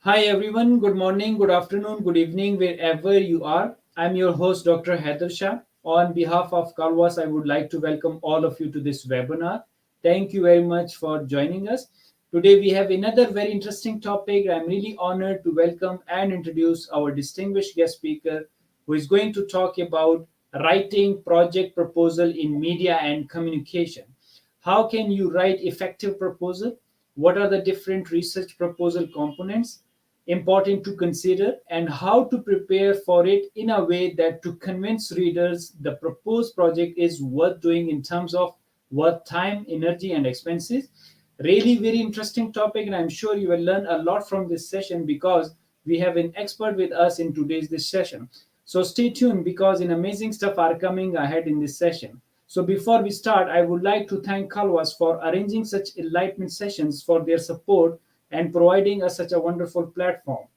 Hi everyone, good morning, good afternoon, good evening, wherever you are. I'm your host, Dr. Haider Shah. On behalf of Kalwas, I would like to welcome all of you to this webinar. Thank you very much for joining us. Today we have another very interesting topic. I'm really honored to welcome and introduce our distinguished guest speaker who is going to talk about writing project proposal in media and communication. How can you write effective proposal? What are the different research proposal components important to consider, and how to prepare for it in a way that to convince readers the proposed project is worth doing in terms of worth time, energy, and expenses? Really very interesting topic, and I'm sure you will learn a lot from this session because we have an expert with us in today's this session. So stay tuned because an amazing stuff are coming ahead in this session. So before we start, I would like to thank Kalwas for arranging such enlightenment sessions, for their support and providing us such a wonderful platform.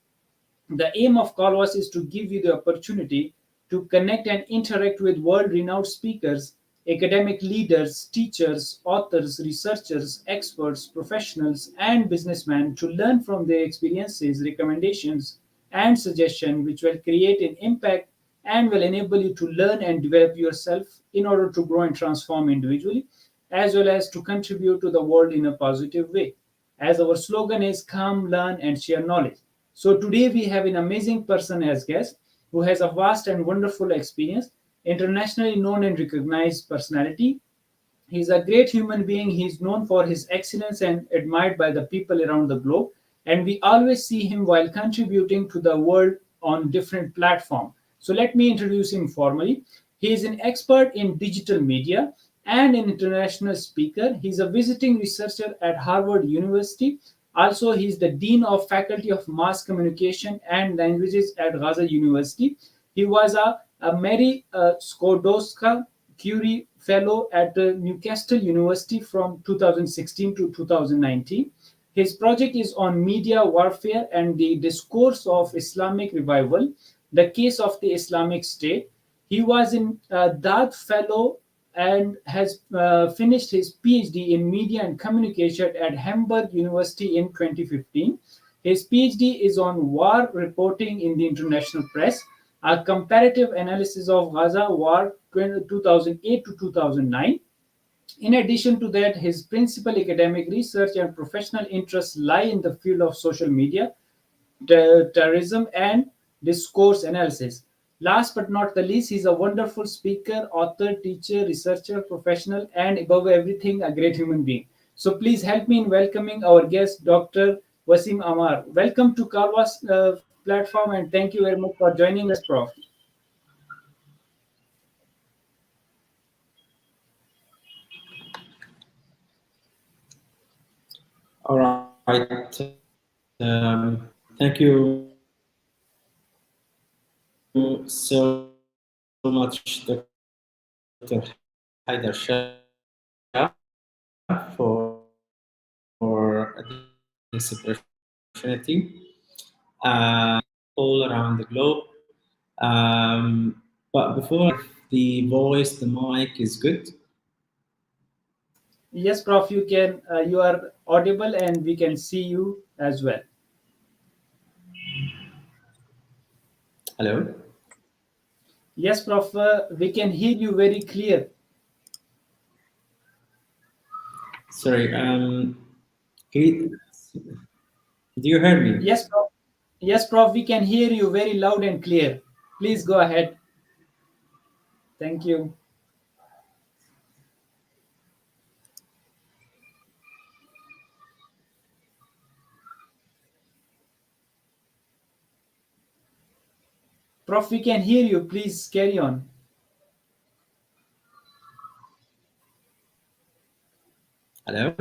The aim of Kalwas is to give you the opportunity to connect and interact with world renowned speakers, academic leaders, teachers, authors, researchers, experts, professionals, and businessmen to learn from their experiences, recommendations, and suggestions, which will create an impact and will enable you to learn and develop yourself in order to grow and transform individually, as well as to contribute to the world in a positive way. As our slogan is come, learn, and share knowledge. So today we have an amazing person as guest who has a vast and wonderful experience, internationally known and recognized personality. He's a great human being. He's known for his excellence and admired by the people around the globe. And we always see him while contributing to the world on different platforms. So let me introduce him formally. He is an expert in digital media and an international speaker. He's a visiting researcher at Harvard University. Also, he's the Dean of Faculty of Mass Communication and Languages at Gaza University. He was a Mary Skłodowska Curie Fellow at Newcastle University from 2016 to 2019. His project is on media warfare and the discourse of Islamic revival, the case of the Islamic State. He was in that fellow and has finished his PhD in media and communication at Hamburg University in 2015. His PhD is on war reporting in the international press, a comparative analysis of Gaza war 2008 to 2009. In addition to that, his principal academic research and professional interests lie in the field of social media, terrorism, and discourse analysis. Last but not the least, he's a wonderful speaker, author, teacher, researcher, professional, and above everything, a great human being. So please help me in welcoming our guest, Dr. Wesam Amer. Welcome to Kalwas platform, and thank you very much for joining us, Prof. All right. Thank you so much, Dr. Haider Shah, for this opportunity all around the globe. But before the voice, the mic is good. Yes, Prof, you can. You are audible, and we can see you as well. Hello. Yes, Prof, we can hear you very clear. Sorry. Do you hear me? Yes, Prof. Yes, Prof, we can hear you very loud and clear. Please go ahead. Thank you. Prof, we can hear you. Please carry on. Hello.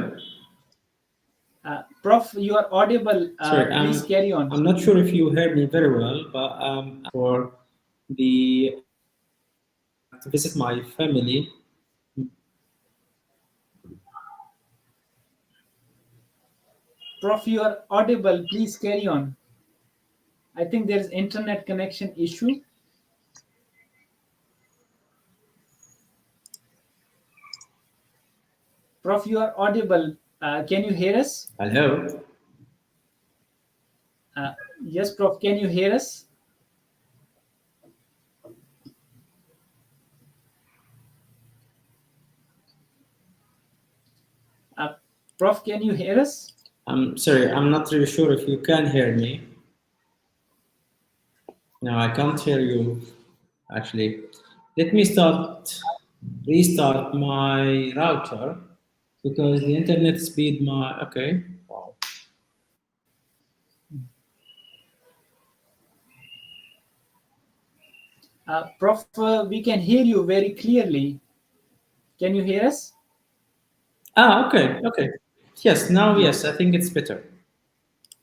Prof, you are audible. Sorry. Please carry on. I'm not sure if you heard me very well, but for the to visit my family. Prof, you are audible. Please carry on. I think there is internet connection issue. Prof, you are audible. Can you hear us? Hello. Uh, yes, Prof, can you hear us? Uh, Prof, can you hear us? I'm sorry, I'm not really sure if you can hear me. No, I can't hear you actually. Let me restart my router because the internet speed my okay. Wow. Prof, we can hear you very clearly. Can you hear us? Ah, okay, okay. Yes, now Yeah. yes, I think it's better.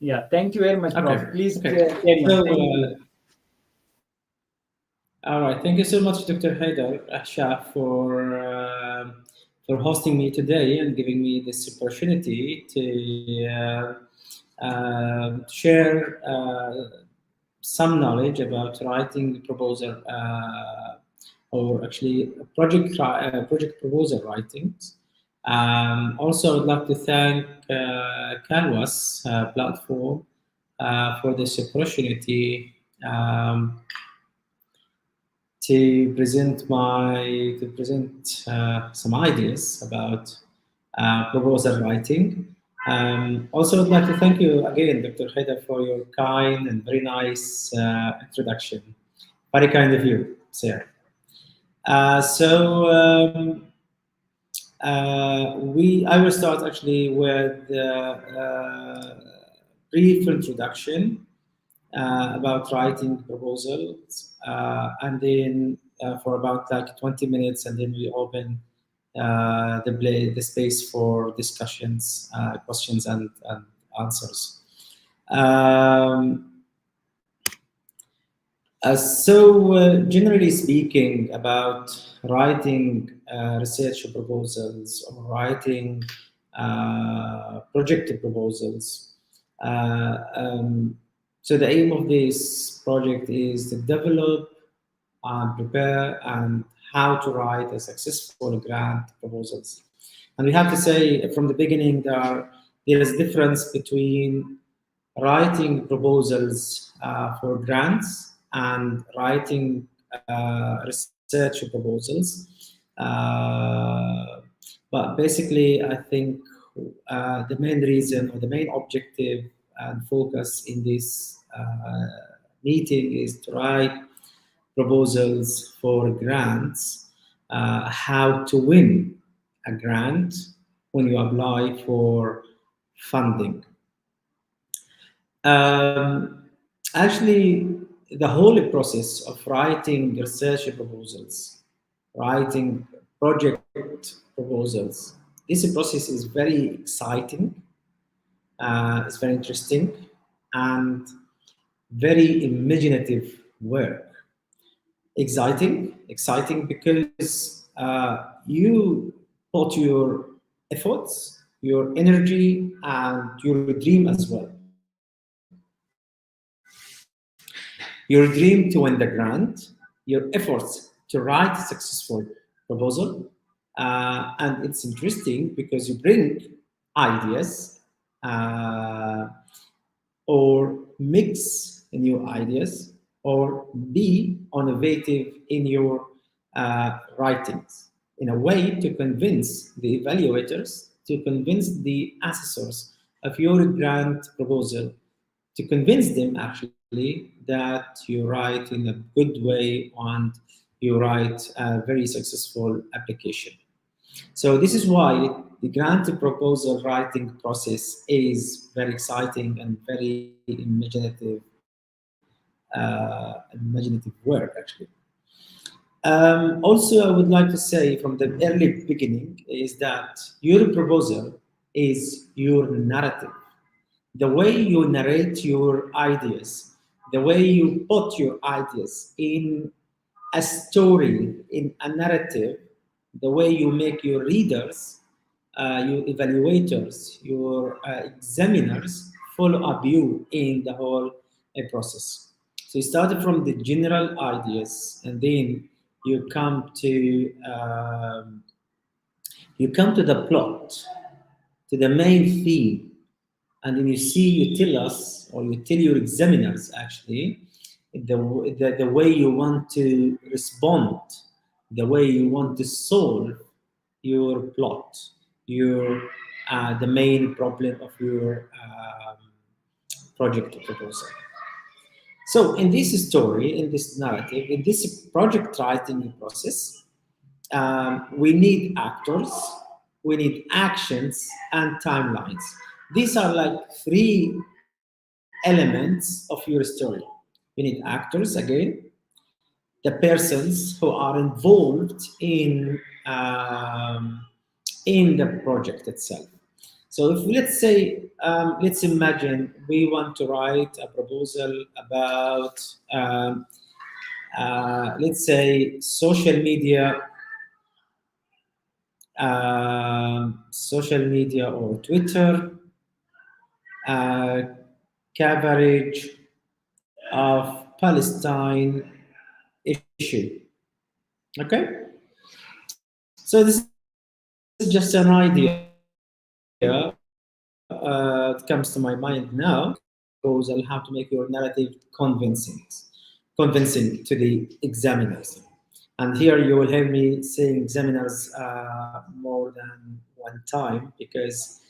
Yeah. Thank you very much, Okay, Prof. Please okay. carry So, on. Thank you. all right, thank you so much, Dr. Haider Shah, for hosting me today and giving me this opportunity to share some knowledge about writing proposal or actually project proposal writings. Also, I'd like to thank Canvas platform for this opportunity to present some ideas about proposal writing. Also, I'd like to thank you again, Dr. Haida, for your kind and very nice introduction. Very kind of you, sir. So I will start actually with brief introduction about writing proposals, and then for about like 20 minutes, and then we open the space for discussions, questions, and answers. Um, Generally speaking, about writing research proposals or writing project proposals. So the aim of this project is to develop and prepare and how to write a successful grant proposals. And we have to say from the beginning there is difference between writing proposals for grants and writing research proposals. But basically, I think the main reason or the main objective and focus in this meeting is to write proposals for grants, how to win a grant when you apply for funding. Um, Actually, the whole process of writing research proposals, writing project proposals, this process is very exciting, it's very interesting, and very imaginative work. Exciting because you put your efforts, your energy, and your dream as well. Your dream to win the grant, your efforts to write a successful proposal. And it's interesting because you bring ideas uh, or mix new ideas or be innovative in your writings in a way to convince the evaluators, to convince the assessors of your grant proposal, to convince them actually that you write in a good way and you write a very successful application. So this is why the grant proposal writing process is very exciting and very imaginative work actually. Also, I would like to say from the early beginning is that your proposal is your narrative. The way you narrate your ideas, the way you put your ideas in a story, in a narrative, the way you make your readers, your evaluators, your examiners follow up you in the whole process. So you started from the general ideas, and then you come to you come to the plot, to the main theme, and then you tell us, or you tell your examiners actually, the way you want to respond, the way you want to solve your plot, your the main problem of your project proposal. So in this story, in this narrative, in this project writing process, we need actors, we need actions, and timelines. These are like three elements of your story. You need actors again, the persons who are involved in the project itself. So if let's say, let's imagine we want to write a proposal about, let's say, social media or Twitter uh, coverage of Palestine issue. Okay, so this is just an idea. It comes to my mind now. Proposal how to make your narrative convincing to the examiners. And here you will hear me saying examiners more than one time, because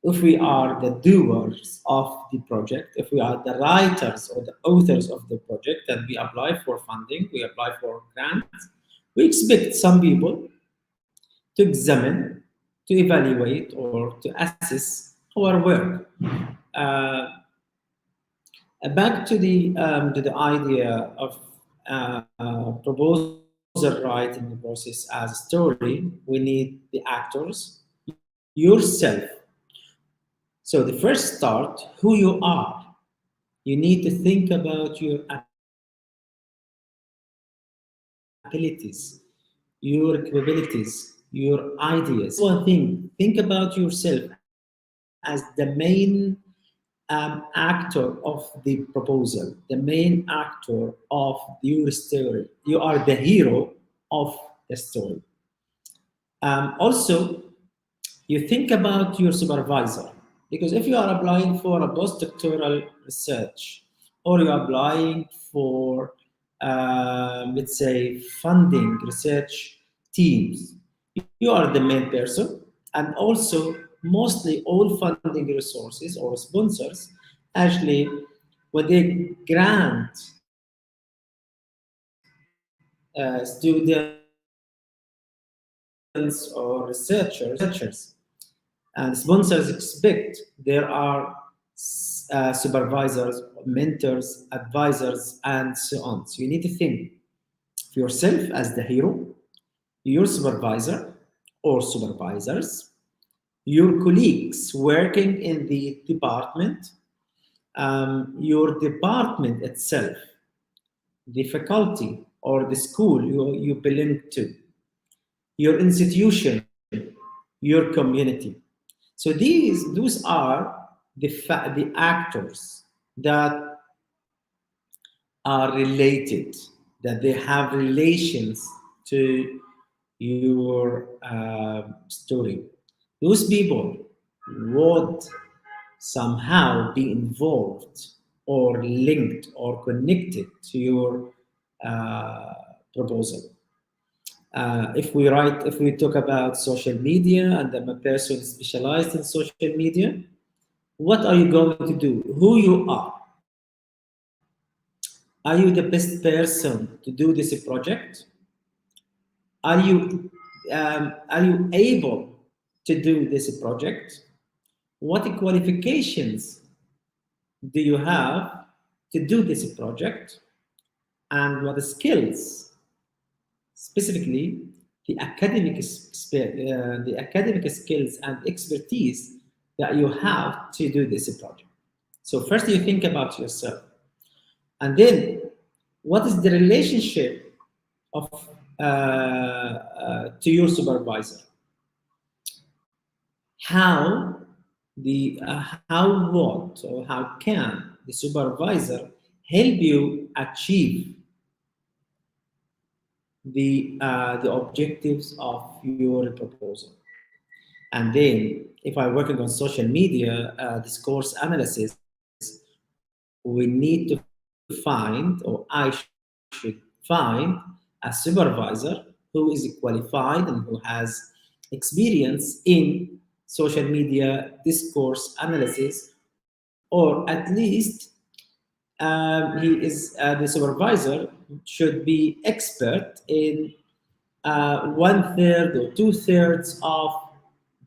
if we are the doers of the project, if we are the writers or the authors of the project, and we apply for funding, we apply for grants, we expect some people to examine, to evaluate, or to assess our work. Uh, back to the idea of proposal writing process as a story, we need the actors, yourself. So the first start, who you are. You need to think about your abilities, your capabilities, your ideas. This is one thing. Think about yourself as the main actor of the proposal, the main actor of your story. You are the hero of the story. Also, you think about your supervisor, because if you are applying for a postdoctoral research, or you're applying for, let's say, funding research teams, you are the main person. And also, mostly all funding resources or sponsors actually, when they grant students or researchers, and sponsors expect there are supervisors, mentors, advisors, and so on. So you need to think of yourself as the hero, your supervisor or supervisors, your colleagues working in the department, your department itself, the faculty or the school you belong to, your institution, your community. So those are the actors that are related, that they have relations to your story. Those people would somehow be involved or linked or connected to your uh, proposal. If we talk about social media, and I'm a person specialized in social media, what are you going to do? Who you are? Are you the best person to do this project? Are you able to do this project? What qualifications do you have to do this project? And what skills, specifically the academic skills and expertise that you have to do this project? So first you think about yourself, and then what is the relationship of to your supervisor? How how what or how can the supervisor help you achieve the objectives of your proposal? And then, if I'm working on social media discourse analysis, we need to find, or I should find, a supervisor who is qualified and who has experience in social media discourse analysis, or at least the supervisor should be expert in one third or two thirds of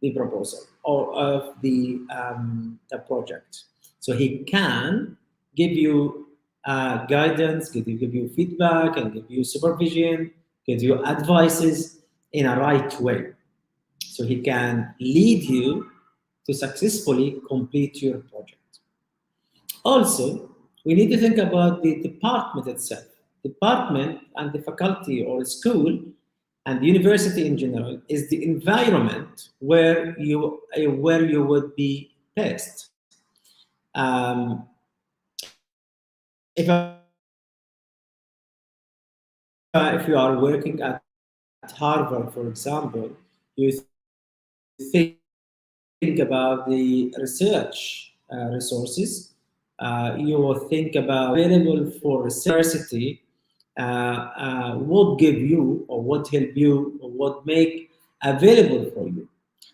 the proposal or of the project. So he can give you guidance, give you feedback, and give you supervision, give you advices in a right way. So he can lead you to successfully complete your project. Also, we need to think about the department itself. Department and the faculty or school and the university in general is the environment where you would be placed. Um, if you are working at Harvard, for example, you think about the research resources. You will think about available for research university would give you or would help you or would make available for you.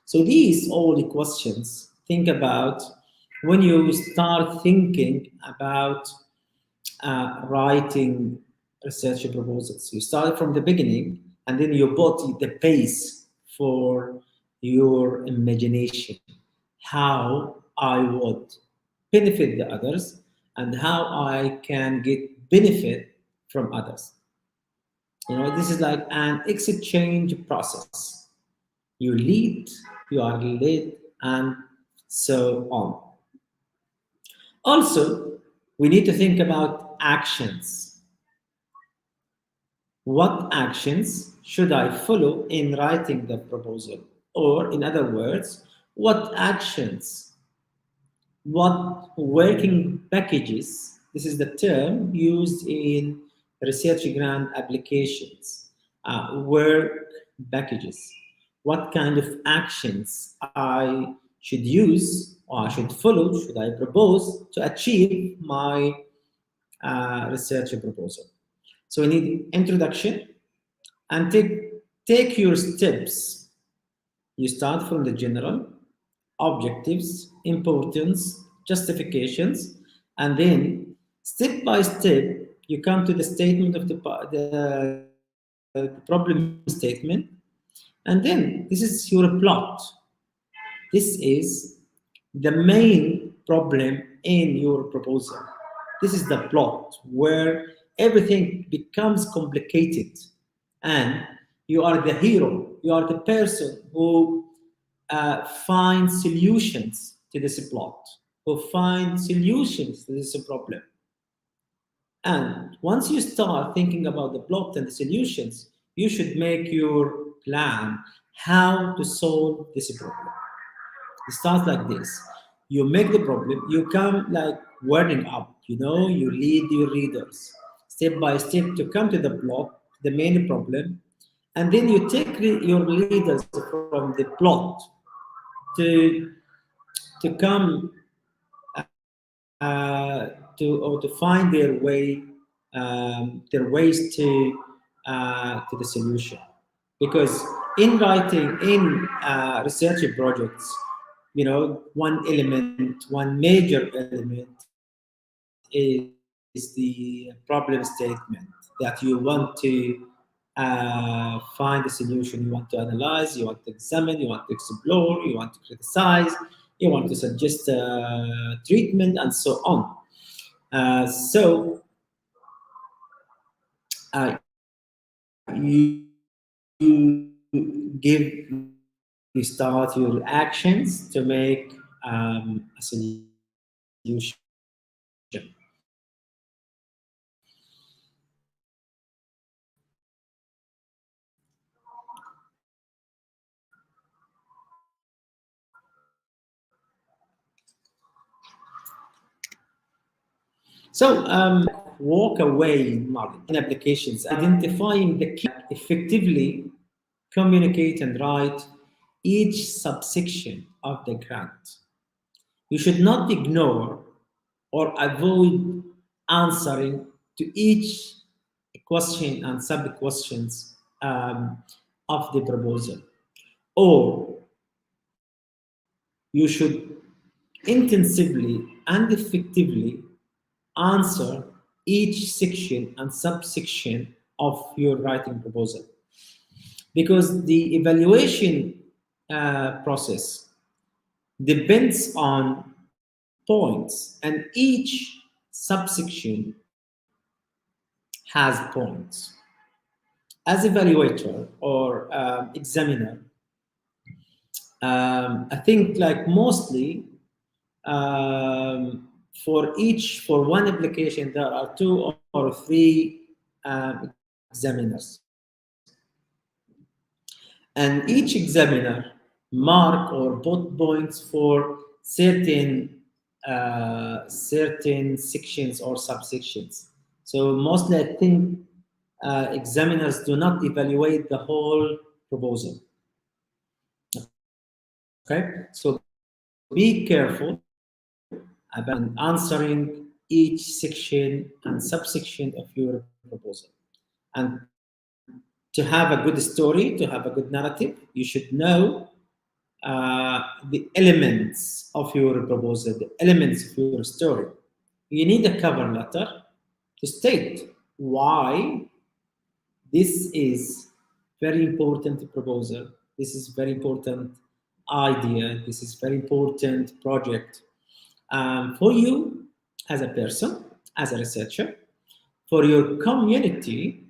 So these all the questions think about when you start thinking about writing research proposals. You start from the beginning and then you put the base for your imagination. How I would benefit the others and how I can get benefit from others. This is like an exchange process. You lead, you are led, and so on. Also, we need to think about actions. What actions should I follow in writing the proposal? Or, in other words, what actions, what working packages, this is the term used in research grant applications, work packages. What kind of actions I should use or I should follow, should I propose to achieve my research proposal? So we need introduction and take your steps. You start from the general, objectives, importance, justifications, and then step by step you come to the statement of the problem statement, and then this is your plot. This is the main problem in your proposal. This is the plot where everything becomes complicated and you are the hero. You are the person who finds solutions to this plot, who finds solutions to this problem. And once you start thinking about the plot and the solutions, you should make your plan how to solve this problem. It starts like this. You make the problem, you come like warming up, you lead your readers step by step to come to the plot, the main problem, and then you take your leaders from the plot to come to find their ways to the solution. Because in writing, in research projects, one major element is the problem statement that you want to find a solution. You want to analyze, you want to examine, you want to explore, you want to criticize, you want to suggest treatment, and so on. So you start your actions to make a solution. So, walk away knowledge in applications, identifying the key effectively communicate and write each subsection of the grant. You should not ignore or avoid answering to each question and sub questions of the proposal. Or you should intensively and effectively answer each section and subsection of your writing proposal. Because the evaluation process depends on points, and each subsection has points. As evaluator or examiner, I think like mostly for one application there are two or three examiners, and each examiner mark or put points for certain sections or subsections. So mostly I think examiners do not evaluate the whole proposal. Okay, so be careful about answering each section and subsection of your proposal. And to have a good story, to have a good narrative, you should know the elements of your proposal, the elements of your story. You need a cover letter to state why this is very important proposal. This is very important idea. This is very important project for you as a person, as a researcher, for your community,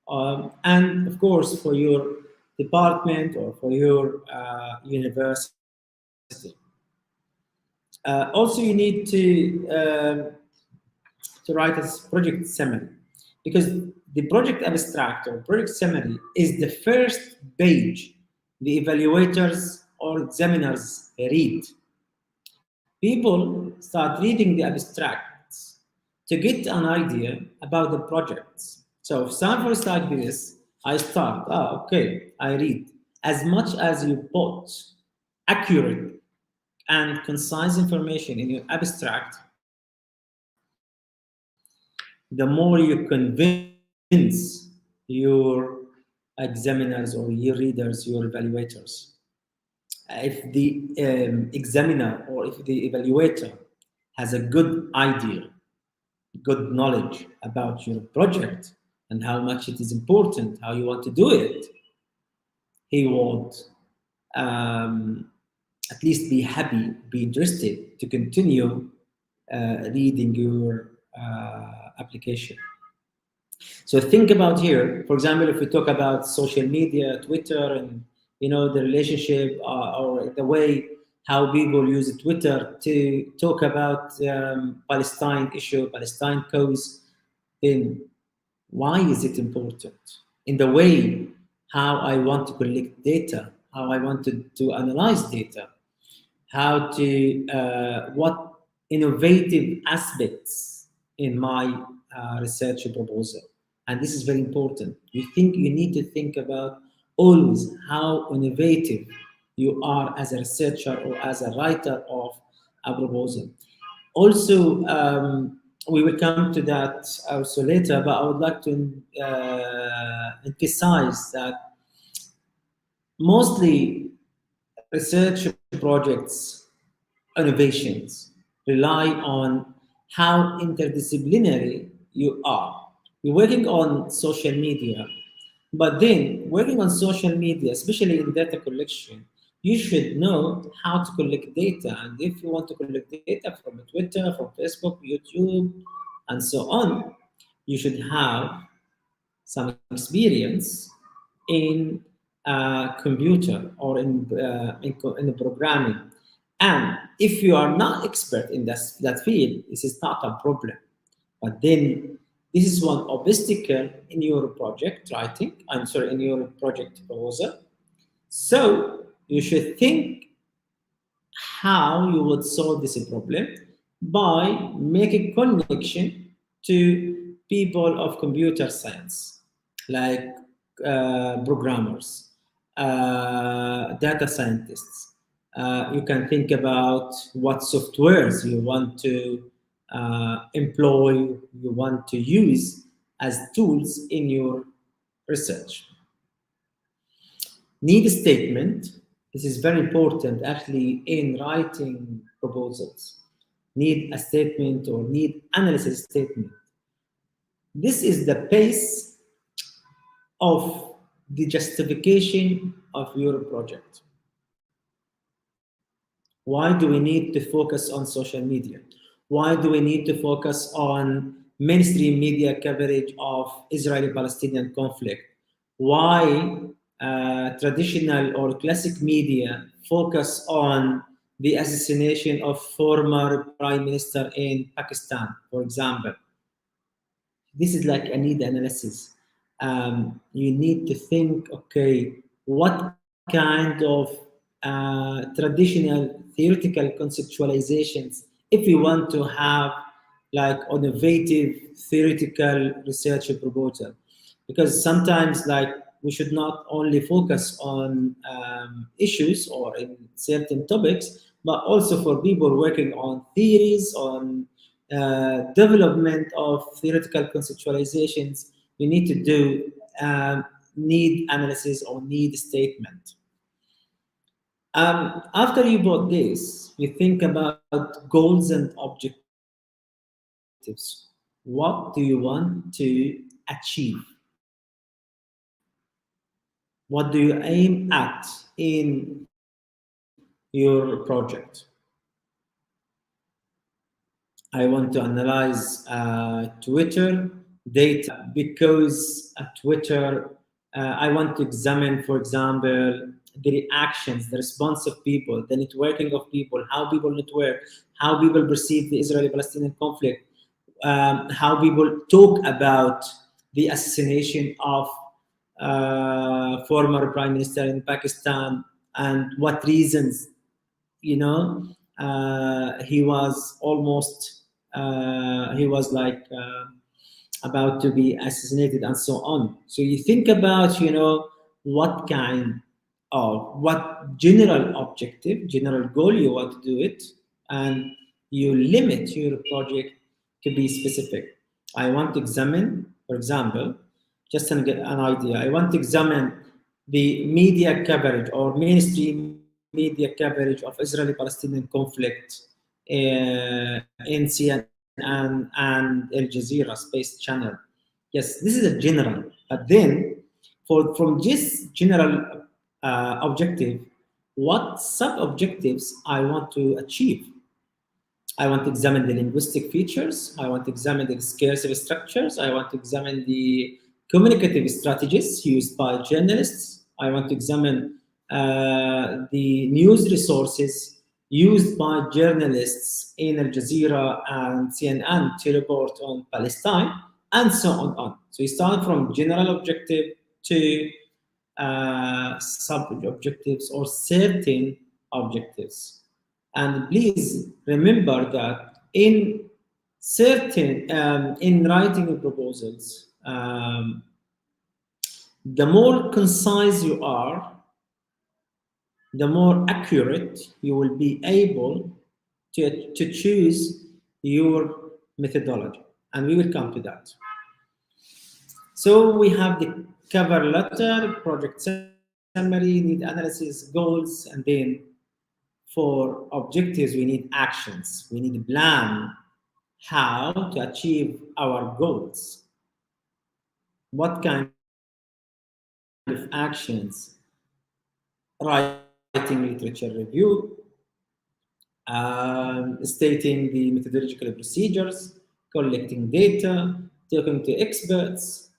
and of course for your department or for your university. Also, you need to write a project summary, because the project abstract or project summary is the first page the evaluators or examiners read. People start reading the abstracts to get an idea about the projects. So if sample is like this, I start, okay, I read. As much as you put accurate and concise information in your abstract, the more you convince your examiners or your readers, your evaluators. If the examiner or if the evaluator has a good idea, good knowledge about your project and how much it is important, how you want to do it, he would at least be happy, be interested to continue reading your application. So think about here, for example, if we talk about social media, Twitter, and the relationship or the way how people use Twitter to talk about Palestine issue, Palestine cause, then why is it important? In the way how I want to collect data, how I want to analyze data, how to what innovative aspects in my research proposal. And this is very important. You need to think about always how innovative you are as a researcher or as a writer of a proposal. Also, we will come to that also later, but I would like to emphasize that mostly research projects, innovations rely on how interdisciplinary you are. You're working on social media, but then working on social media, especially in data collection, you should know how to collect data. And if you want to collect data from Twitter, from Facebook, YouTube, and so on, you should have some experience in computer or in the programming. And if you are not expert in that field, this is not a problem. But then this is one obstacle in your project writing, in your project proposal. So you should think how you would solve this problem by making connection to people of computer science, like programmers, data scientists. You can think about what softwares you want to employ, you want to use as tools in your research. Need statement. This is very important actually in writing proposals. Need a statement or need analysis statement. This is the base of the justification of your project. Why do we need to focus on social media? Why do we need to focus on mainstream media coverage of Israeli-Palestinian conflict? Why traditional or classic media focus on the assassination of former prime minister in Pakistan, for example? This is like a need analysis. You need to think, okay, what kind of traditional theoretical conceptualizations, if we want to have like innovative theoretical research proposal, because sometimes like we should not only focus on issues or in certain topics, but also for people working on theories, on development of theoretical conceptualizations, you need to do need analysis or need statement. After you bought this, you think about goals and objectives. What do you want to achieve? What do you aim at in your project? I want to analyze Twitter data because at Twitter, I want to examine, for example, the reactions, the response of people, the networking of people, how people network, how people perceive the Israeli-Palestinian conflict, how people talk about the assassination of former prime minister in Pakistan, and what reasons, you know, he was almost he was like about to be assassinated and so on. So you think about, you know, what kind of what general objective, general goal you want to do it, and you limit your project to be specific. I want to examine, for example, just to get an idea, I want to examine the media coverage or mainstream media coverage of Israeli-Palestinian conflict in CNN and Al Jazeera Space Channel. Yes, this is a general. But then, from this general objective, what sub-objectives I want to achieve? I want to examine the linguistic features. I want to examine the discursive structures. I want to examine the communicative strategies used by journalists. I want to examine the news resources used by journalists in Al Jazeera and CNN to report on Palestine, and so on. So you start from general objective to sub-objectives or certain objectives. And please remember that in certain in writing proposals, the more concise you are, the more accurate you will be able to choose your methodology. And we will come to that. So we have the cover letter, project summary, need analysis, goals, and then for objectives, we need actions. We need a plan how to achieve our goals. What kind of actions? Writing literature review, stating the methodological procedures, collecting data, talking to experts,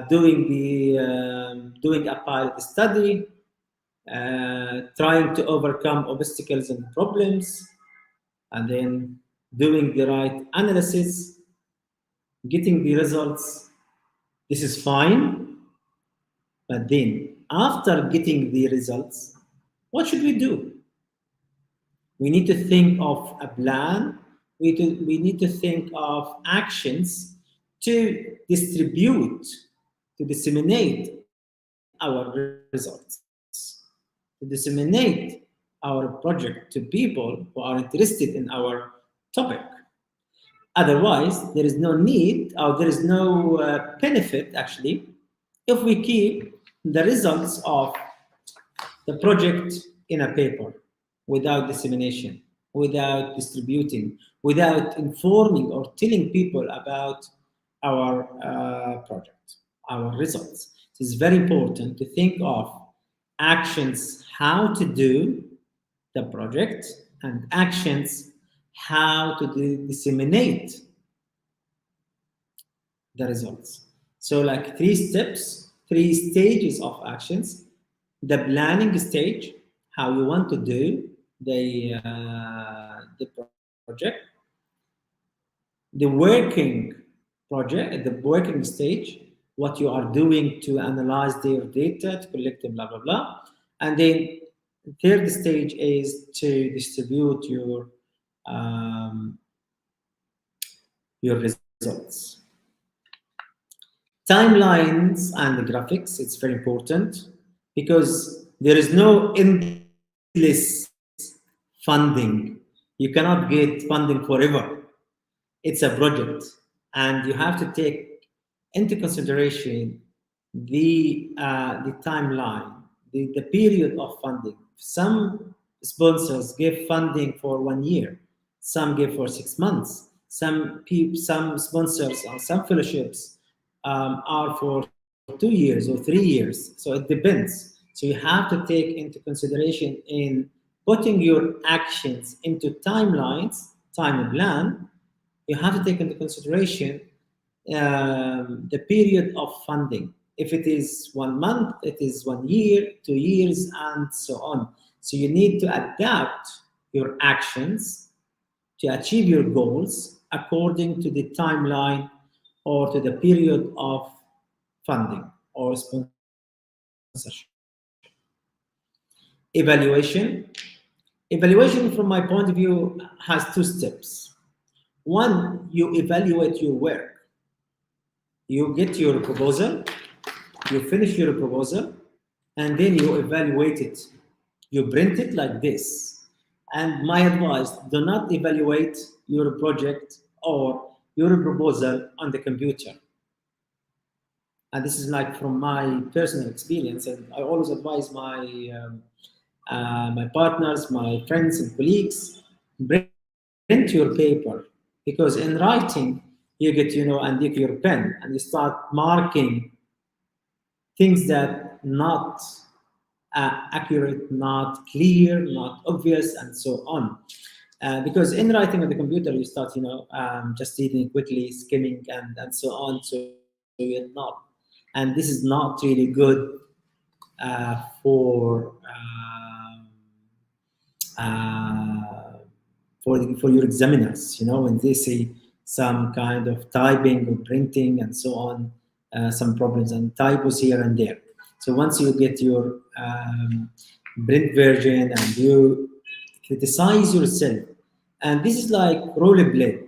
doing a pilot study, trying to overcome obstacles and problems, and then doing the right analysis, getting the results. This is fine, but then after getting the results, what should we do? We need to think of a plan. We need to think of actions to distribute, to disseminate our results, to disseminate our project to people who are interested in our topic. Otherwise, there is no need or there is no benefit actually if we keep the results of the project in a paper without dissemination, without distributing, without informing or telling people about our project, our results. It is very important to think of actions how to do the project and actions how to disseminate the results. So, like three steps, three stages of actions: the planning stage, how you want to do the project; the working project, the working stage, what you are doing to analyze their data, to collect them, blah blah blah, and then the third stage is to distribute your results. Timelines and graphics, it's very important because there is no endless funding. You cannot get funding forever. It's a project, and you have to take into consideration the timeline, the period of funding. Some sponsors give funding for 1 year, some give for 6 months, some sponsors or some fellowships are for 2 years or 3 years. So it depends. So you have to take into consideration in putting your actions into timelines, time plan. You have to take into consideration the period of funding. If it is 1 month, it is 1 year, 2 years, and so on. So you need to adapt your actions to achieve your goals according to the timeline or to the period of funding or sponsorship. Evaluation. Evaluation, from my point of view, has two steps. One, you evaluate your work. You get your proposal, you finish your proposal, and then you evaluate it. You print it like this. And my advice, do not evaluate your project or your proposal on the computer. And this is like from my personal experience, and I always advise my partners, my friends and colleagues, print your paper, because in writing you get, and you get your pen and you start marking things that not accurate, not clear, not obvious, and so on. Because in writing on the computer, you start, just reading quickly, skimming, and so on. So you're not, and this is not really good uh, for your examiners. When they see some kind of typing or printing and so on, some problems and typos here and there. So once you get your print version and you criticize yourself, and this is like role play.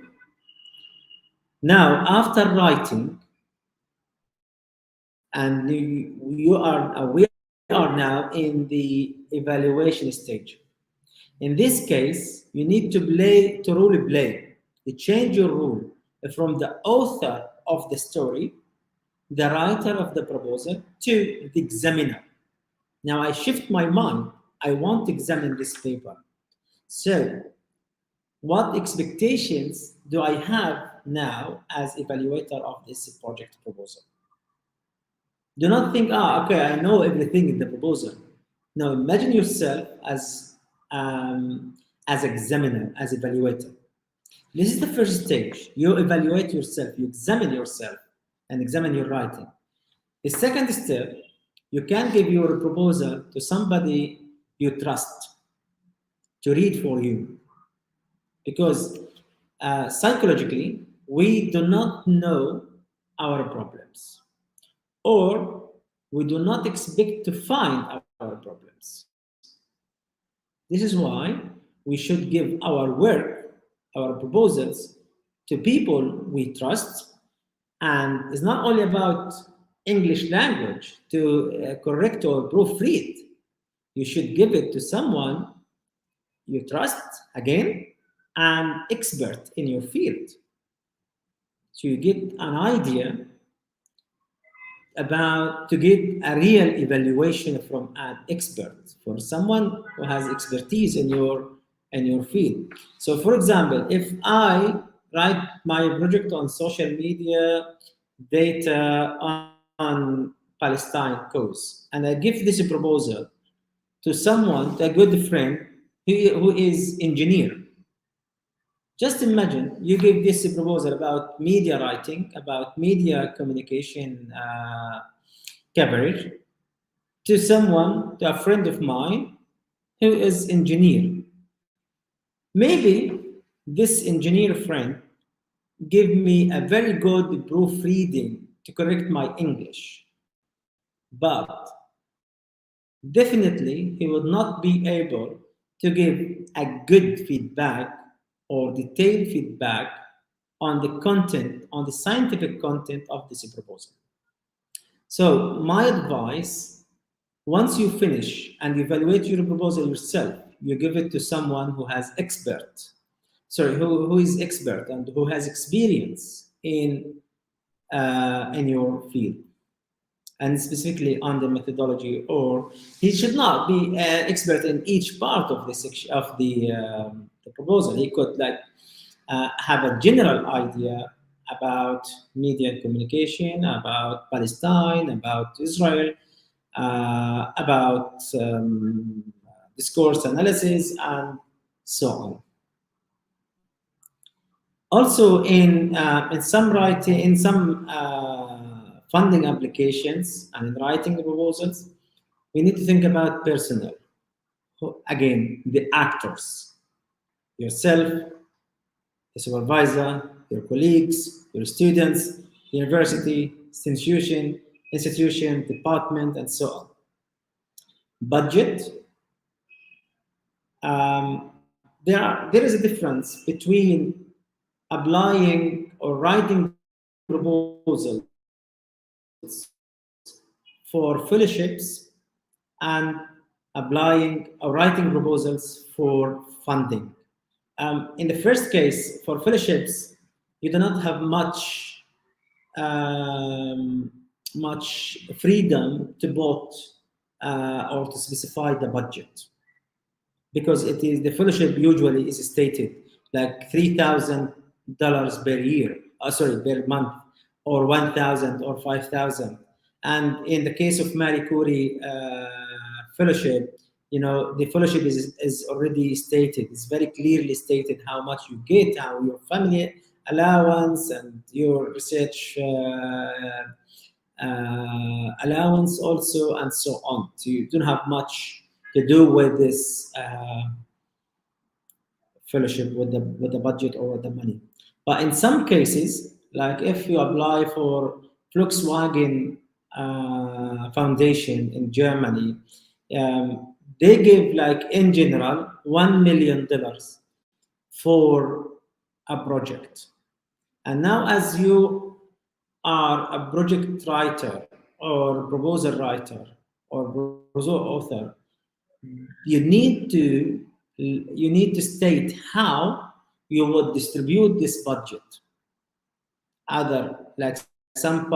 Now, after writing, and we are now in the evaluation stage. In this case, you need to role play. You change your role from the author of the story, the writer of the proposal, to the examiner. Now I shift my mind. I want to examine this paper. So, what expectations do I have now as evaluator of this project proposal? Do not think, okay, I know everything in the proposal. Now imagine yourself as examiner, as evaluator. This is the first stage. You evaluate yourself, you examine yourself, and examine your writing. The second step, you can give your proposal to somebody you trust to read for you. Because psychologically, we do not know our problems, or we do not expect to find our problems. This is why we should give our work, our proposals, to people we trust. And it's not only about English language to correct or proofread. You should give it to someone you trust, again, an expert in your field. So you get an idea about to get a real evaluation from an expert, for someone who has expertise in your field. So for example, if I write my project on social media data on Palestine cause, and I give this proposal to someone, to a good friend who is engineer, just imagine you give this proposal about media writing, about media communication coverage, to someone, to a friend of mine who is engineer. Maybe this engineer friend give me a very good proofreading to correct my English, but definitely he would not be able to give a good feedback or detailed feedback on the content, on the scientific content of this proposal. So my advice, once you finish and evaluate your proposal yourself, you give it to someone who has who is expert and who has experience in your field, and specifically on the methodology. Or he should not be an expert in each part of the section of the proposal. He could have a general idea about media and communication, about Palestine, about Israel, about discourse analysis, and so on. Also, in some writing, in some funding applications, and in writing the proposals, we need to think about personnel. Again, the actors, yourself, the supervisor, your colleagues, your students, university, institution, department, and so on. Budget. There is a difference between applying or writing proposals for fellowships and applying or writing proposals for funding. In the first case, for fellowships, you do not have much freedom to vote or to specify the budget, because it is the fellowship usually is stated like $3,000 per year, per month, or 1,000 or 5,000. And in the case of Marie Curie fellowship, the fellowship is already stated. It's very clearly stated how much you get, how your family allowance and your research allowance also, and so on. So you don't have much to do with this fellowship, with the budget or the money. But in some cases, like if you apply for Volkswagen Foundation in Germany, they give, like, in general, $1 million for a project. And now, as you are a project writer or proposal writer or proposal author, you need to state how you would distribute this budget. Either like some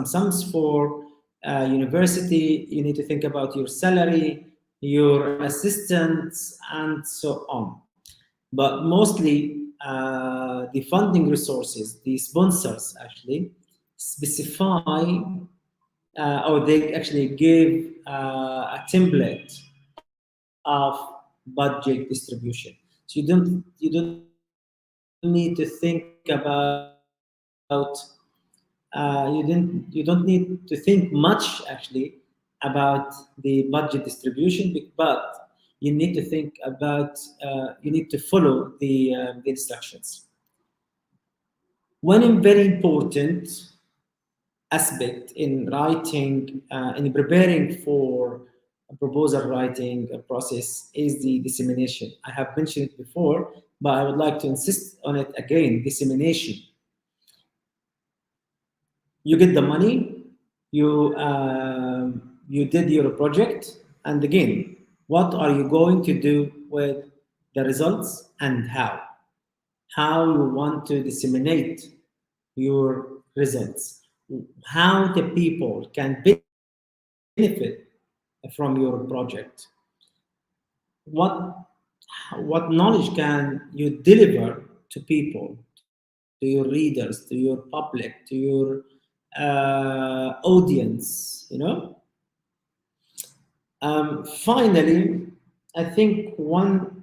sums for university, you need to think about your salary, your assistants, and so on. But mostly the funding resources, the sponsors actually specify or they actually give a template of budget distribution. So you don't need to think about you don't need to think much actually about the budget distribution, but you need to think about you need to follow the instructions. One very important aspect in writing, in preparing for a proposal writing process, is the dissemination. I have mentioned it before, but I would like to insist on it again. Dissemination. You get the money, you did your project, and again, what are you going to do with the results, and how you want to disseminate your results, how the people can benefit from your project, what what knowledge can you deliver to people, to your readers, to your public, to your audience, Finally, I think one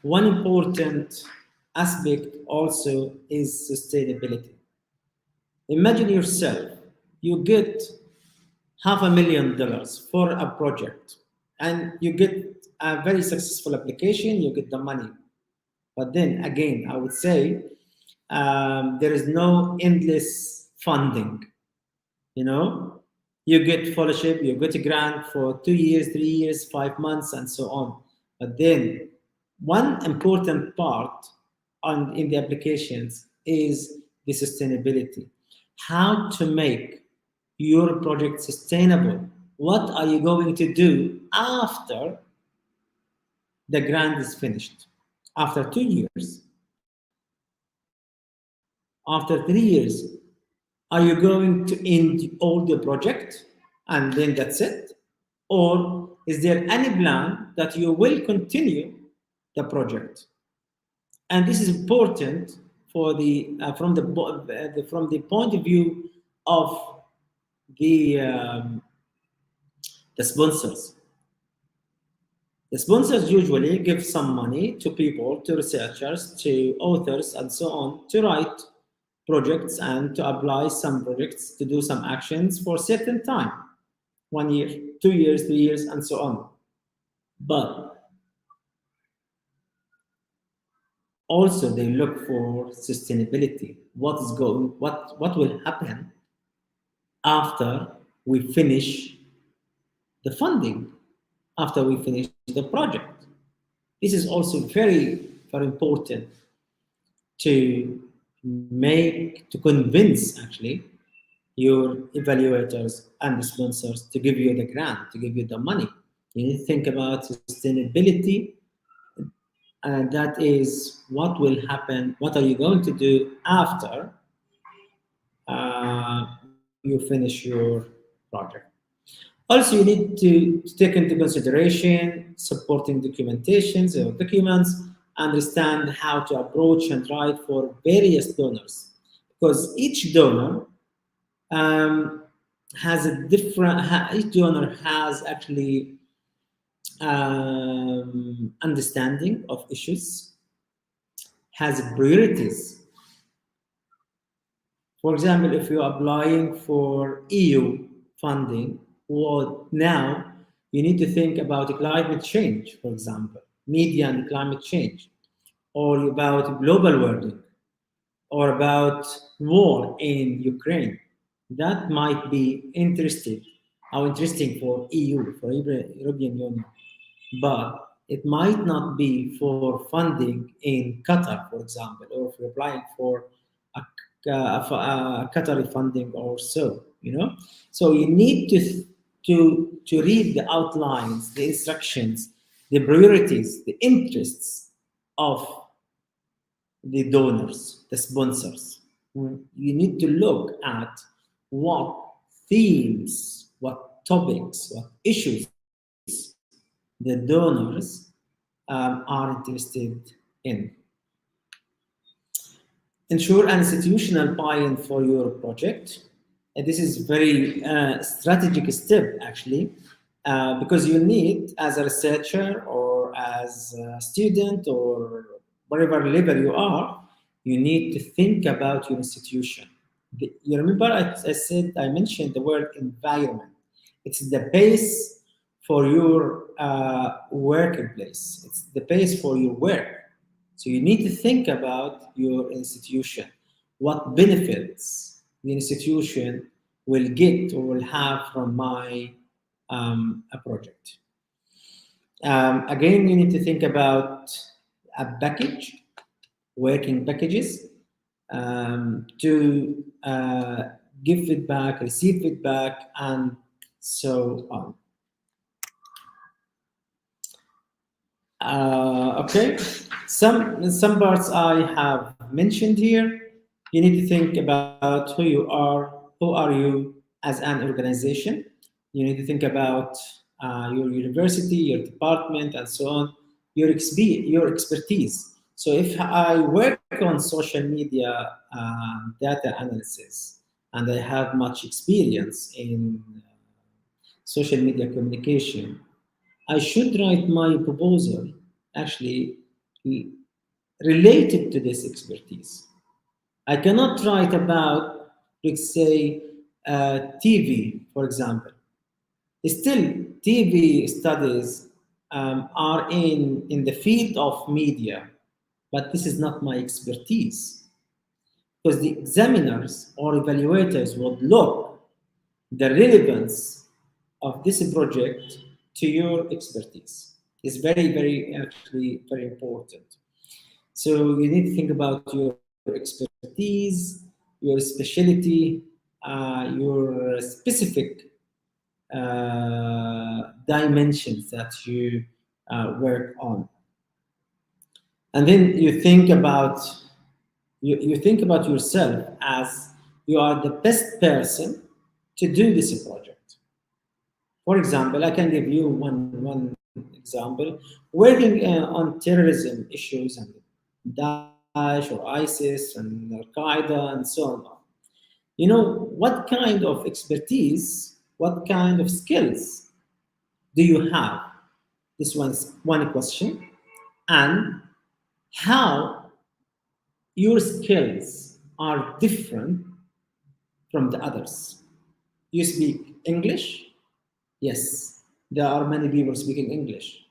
important aspect also is sustainability. Imagine yourself, you get $500,000 for a project, and you get a very successful application, you get the money. But then again, I would say there is no endless funding. You know, you get fellowship, you get a grant for 2 years, 3 years, 5 months, and so on. But then one important part in the applications is the sustainability. How to make your project sustainable. What are you going to do after the grant is finished? After 2 years, after 3 years, are you going to end all the project and then that's it? Or is there any plan that you will continue the project? And this is important for from the point of view of the um, the sponsors. The sponsors usually give some money to people, to researchers, to authors, and so on, to write projects and to apply some projects, to do some actions for a certain time, 1 year, 2 years, 3 years, and so on. But also they look for sustainability. What will happen after we finish the funding, after we finish the project? This is also very important to to convince actually your evaluators and the sponsors to give you the grant, to give you the money. You need to think about sustainability, and that is what will happen. What are you going to do after you finish your project? Also, you need to take into consideration supporting documentations or documents, understand how to approach and write for various donors, because each donor um, has a different. Each donor has actually understanding of issues, has priorities. For example, if you're applying for EU funding, well, now you need to think about climate change, for example, media and climate change, or about global warming, or about war in Ukraine. That might be interesting for EU, for European Union, but it might not be for funding in Qatar, for example, or if you're applying for a, Qatari funding or so, So you need to read the outlines, the instructions, the priorities, the interests of the donors, the sponsors. You need to look at what themes, what topics, what issues the donors are interested in. Ensure an institutional buy-in for your project. And this is very strategic step actually, because you need, as a researcher or as a student or whatever level you are, you need to think about your institution. You remember I mentioned the word environment. It's the base for your workplace. It's the base for your work. So you need to think about your institution, what benefits the institution will get or will have from my a project. Again, you need to think about a package, working packages, to give feedback, receive feedback, and so on. Okay, some parts I have mentioned here. You need to think about who you are. Who are you as an organization? You need to think about your university, your department, and so on. Your expertise. So if I work on social media data analysis, and I have much experience in social media communication, I should write my proposal actually related to this expertise. I cannot write about, let's say, TV, for example. Still, TV studies are in the field of media, but this is not my expertise because the examiners or evaluators would look the relevance of this project to your expertise is very, very actually very important. So you need to think about your expertise, your specialty, your specific dimensions that you work on, and then you think about yourself as you are the best person to do this project. For example, I can give you one example. Working on terrorism issues and Daesh or ISIS and Al Qaeda and so on. You know, what kind of expertise, what kind of skills do you have? This one's one question. And how your skills are different from the others. You speak English? Yes, there are many people speaking English.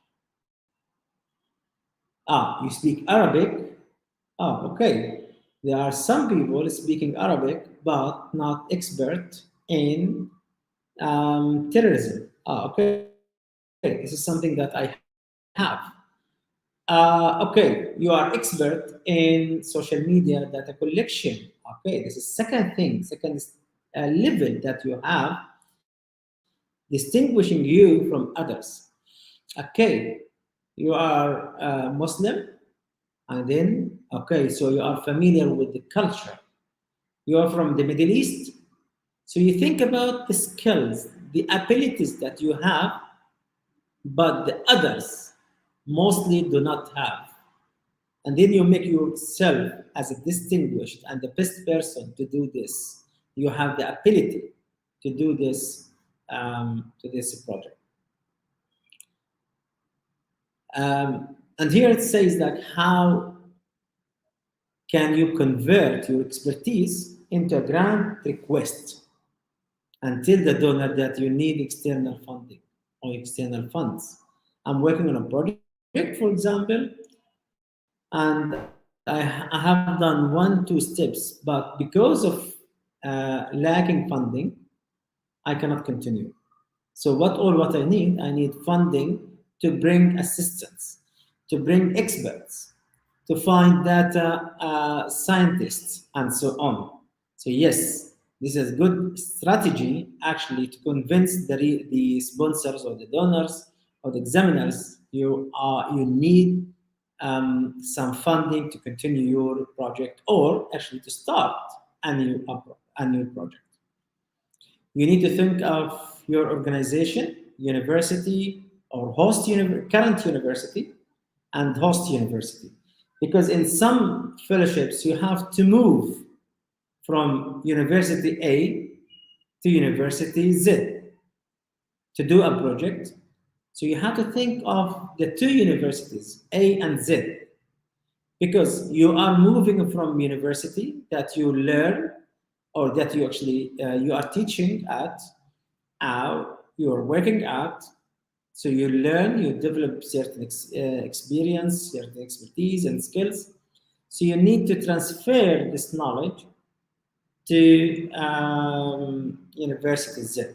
You speak Arabic? Okay. There are some people speaking Arabic but not expert in terrorism. Okay. This is something that I have. Okay. You are expert in social media data collection. Okay. This is second thing, second level that you have distinguishing you from others. Okay. You are Muslim, and then, okay, so you are familiar with the culture. You are from the Middle East. So you think about the skills, the abilities that you have, but the others mostly do not have. And then you make yourself as a distinguished and the best person to do this. You have the ability to do this to this project. And here it says that how can you convert your expertise into a grant request and tell the donor that you need external funding or external funds? I'm working on a project, for example, and I have done 1-2 steps, but because of lacking funding, I cannot continue. So what I need funding to bring assistance, to bring experts, to find data scientists, and so on. So yes, this is good strategy actually to convince the sponsors or the donors or the examiners you need some funding to continue your project or actually to start a new project. You need to think of your organization, university, or current university, and host university. Because in some fellowships, you have to move from University A to University Z to do a project. So you have to think of the two universities, A and Z, because you are moving from university that you learn or that you actually you are teaching at, you are working at. So you learn, you develop certain experience, certain expertise and skills. So you need to transfer this knowledge to University Z.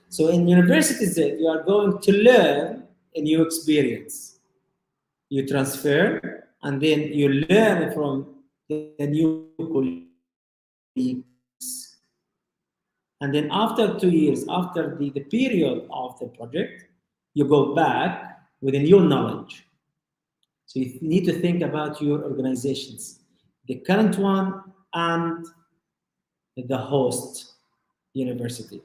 So in University Z, you are going to learn a new experience. You transfer, and then you learn from the new colleagues. And then after 2 years, after the period of the project, you go back with a new knowledge. So you need to think about your organizations, the current one and the host university.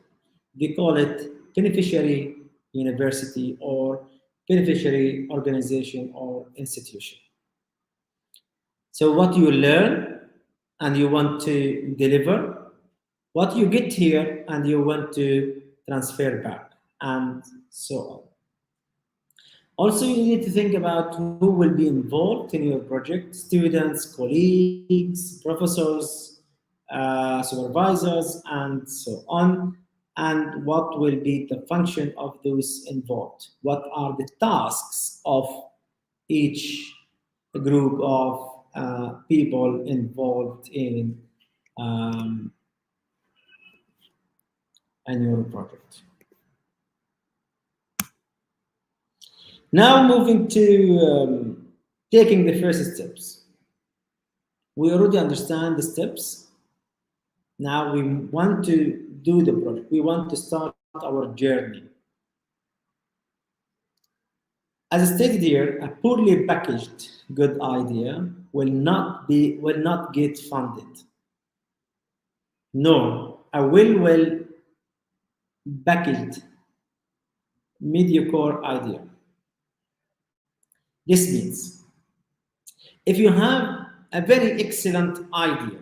They call it beneficiary university or beneficiary organization or institution. So what you learn and you want to deliver, what you get here and you want to transfer back, and so on. Also, you need to think about who will be involved in your project: students, colleagues, professors, supervisors, and so on. And what will be the function of those involved? What are the tasks of each group of people involved um, in your project? Now, moving to taking the first steps. We already understand the steps. Now we want to do the project. We want to start our journey. As stated here, a poorly packaged good idea will not get funded. Nor a well packaged mediocre idea. This means if you have a very excellent idea,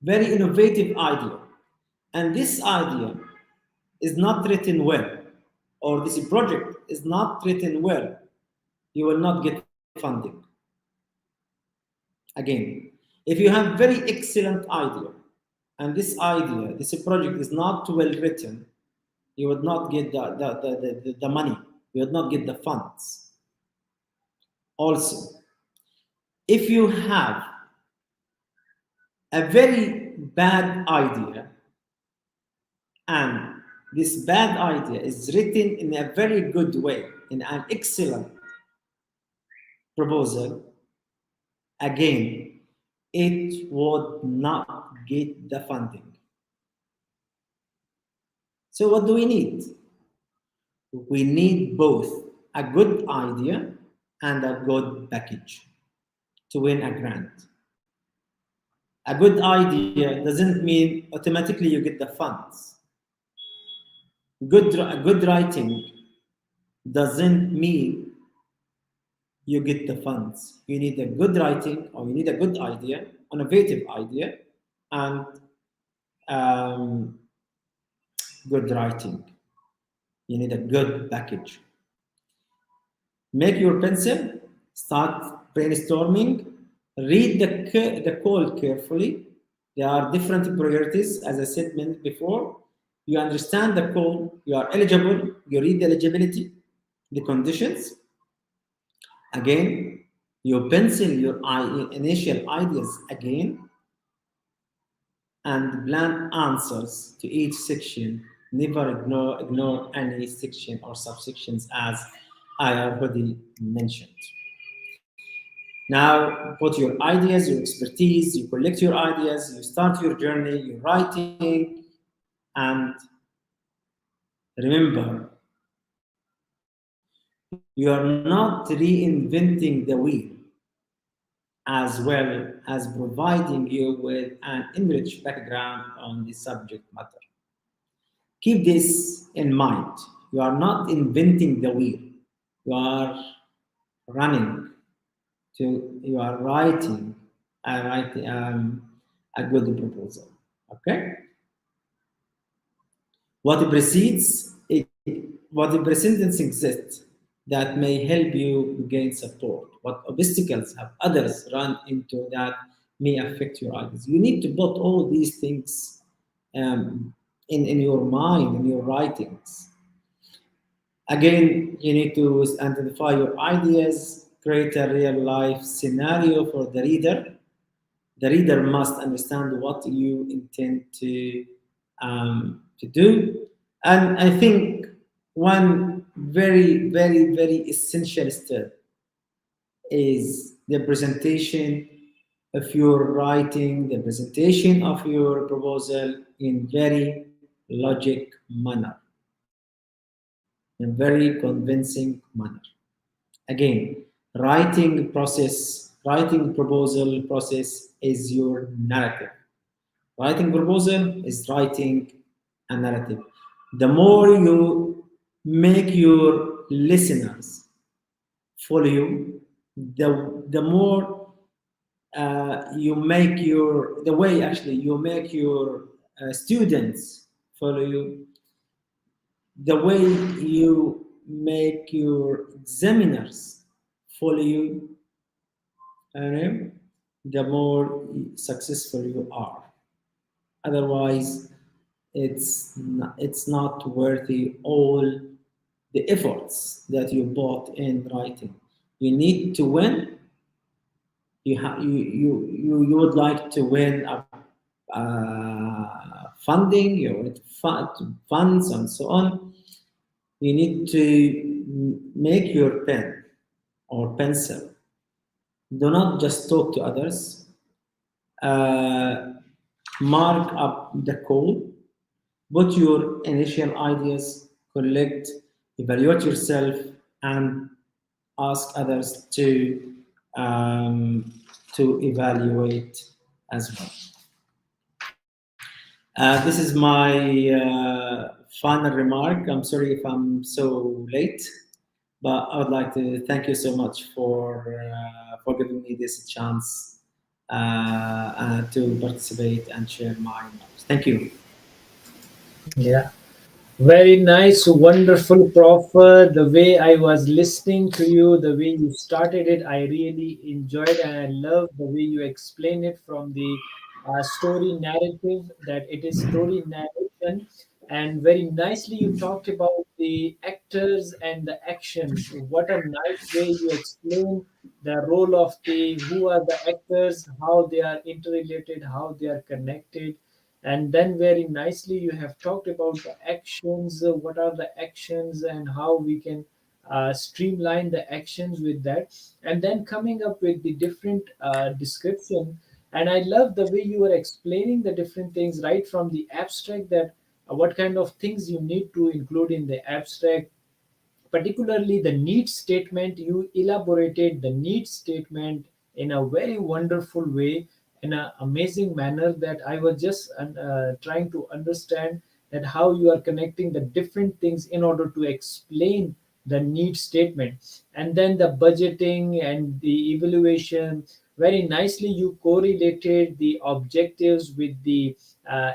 very innovative idea, and this idea is not written well, or this project is not written well, you will not get funding. Again, if you have very excellent idea, and this idea, this project is not well written, you would not get the money, you would not get the funds. Also, if you have a very bad idea and this bad idea is written in a very good way, in an excellent proposal, again, it would not get the funding. So what do we need? We need both a good idea and a good package to win a grant. A good idea doesn't mean automatically you get the funds. Good writing doesn't mean you get the funds. You need a good writing, or you need a good idea, innovative idea, and good writing. You need a good package. Make your pencil, start brainstorming, read the call carefully. There are different priorities, as I said before. You understand the call, you are eligible, you read the eligibility, the conditions. Again, you pencil your initial ideas again and plan answers to each section. Never ignore any section or subsections, as I already mentioned. Now, put your ideas, your expertise, you collect your ideas, you start your journey, you're writing, and remember, you are not reinventing the wheel, as well as providing you with an enriched background on the subject matter. Keep this in mind. You are not inventing the wheel. You are running you are writing a good proposal. Okay? What precedents exist that may help you gain support? What obstacles have others run into that may affect your ideas? You need to put all these things in your mind, in your writings. Again, you need to identify your ideas, create a real life scenario for the reader. The reader must understand what you intend to do. And I think one very, very, very essential step is the presentation if you're writing the presentation of your proposal in very logic manner, in very convincing manner. Again, writing proposal process is your narrative. Writing proposal is writing a narrative. The more you make your listeners follow you, the more you make the way actually you make your students follow you, the way you make your examiners follow you, and the more successful you are. Otherwise, it's not worthy all the efforts that you put in writing. You need to win. You would like to win funding, you want funds and so on. You need to make your pen or pencil. Do not just talk to others. Uh, Mark up the code, put your initial ideas, collect, evaluate yourself, and ask others um, to evaluate as well. This is my final remark. I'm sorry if I'm so late, but I would like to thank you so much for giving me this chance to participate and share my knowledge. Thank you. Yeah. Very nice, wonderful, Prof. The way I was listening to you, the way you started it, I really enjoyed and I love the way you explain it from the story narrative, that it is story narration. And very nicely, you talked about the actors and the actions. What a nice way you explain the role of the who are the actors, how they are interrelated, how they are connected, and then very nicely you have talked about the actions, what are the actions and how we can streamline the actions with that, and then coming up with the different description. And I love the way you were explaining the different things right from the abstract, that what kind of things you need to include in the abstract, particularly the need statement. You elaborated the need statement in a very wonderful way, in an amazing manner, that I was just trying to understand that how you are connecting the different things in order to explain the need statement. And then the budgeting and the evaluation, very nicely you correlated the objectives with the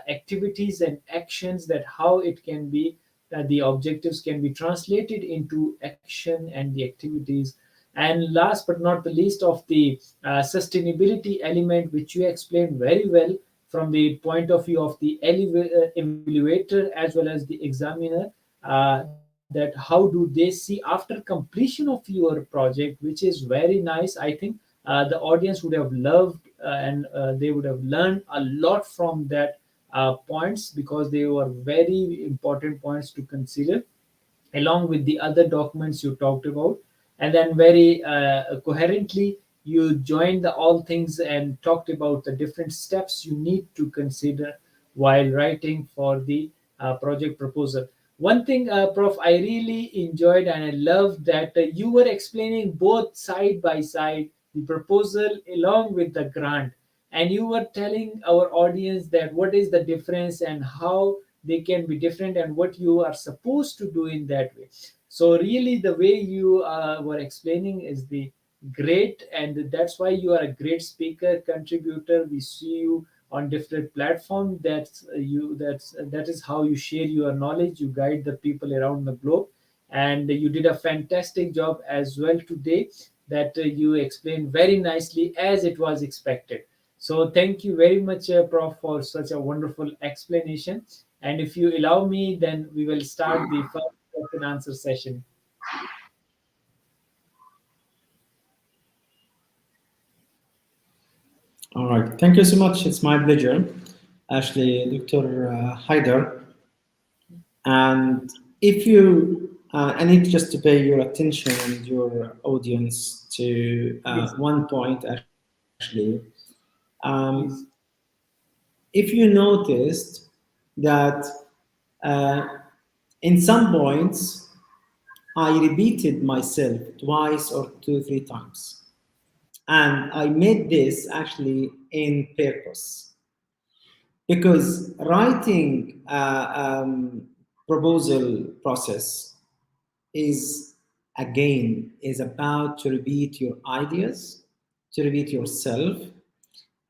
activities and actions, that how it can be that the objectives can be translated into action and the activities. And last but not the least of the sustainability element, which you explained very well from the point of view of the evaluator as well as the examiner, that how do they see after completion of your project, which is very nice. I think the audience would have loved and they would have learned a lot from that points, because they were very important points to consider along with the other documents you talked about. And then very coherently you joined the all things and talked about the different steps you need to consider while writing for the project proposal. One thing, Prof, I really enjoyed and I loved that you were explaining both side by side, the proposal along with the grant, and you were telling our audience that what is the difference and how they can be different and what you are supposed to do in that way. So really the way you were explaining is the great, and that's why you are a great speaker contributor. We see you on different platforms. That is how you share your knowledge, you guide the people around the globe, and you did a fantastic job as well today, that you explained very nicely as it was expected. So thank you very much, Prof, for such a wonderful explanation. And if you allow me, then we will start the first question answer session. All right. Thank you so much. It's my pleasure. Actually, Dr. Haider. And if I need just to pay your attention and your audience to Yes. one point actually. Um, Please. if you noticed that uh, in some points I repeated myself twice or two, three times. And I made this actually in purpose because writing proposal process is again is about to repeat your ideas, to repeat yourself,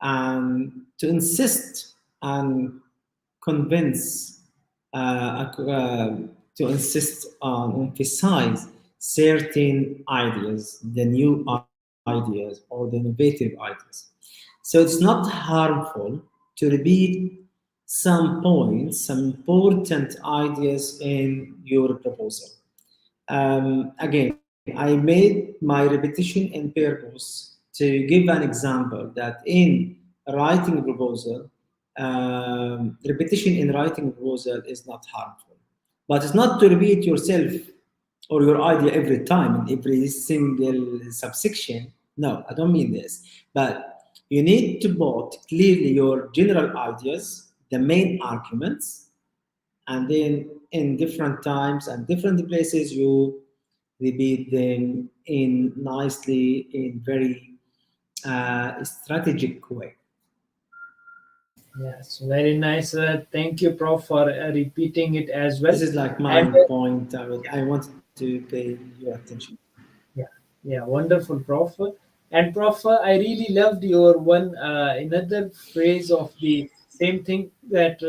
and to insist and convince, to insist on emphasize certain ideas, the new ideas or the innovative ideas. So it's not harmful to repeat some points, some important ideas in your proposal. Again, I made my repetition in purpose to give an example that in writing a proposal, repetition in writing a proposal is not harmful. But it's not to repeat yourself or your idea every time in every single subsection. No, I don't mean this. But you need to put clearly your general ideas, the main arguments, and then in different times and different places you repeat them in nicely in very strategic way. Yes, very nice. Thank you, Prof, for repeating it as well. This is like my And point. I wanted to pay your attention. yeah, yeah, wonderful, Prof. And Prof, I really loved your one another phrase of the same thing that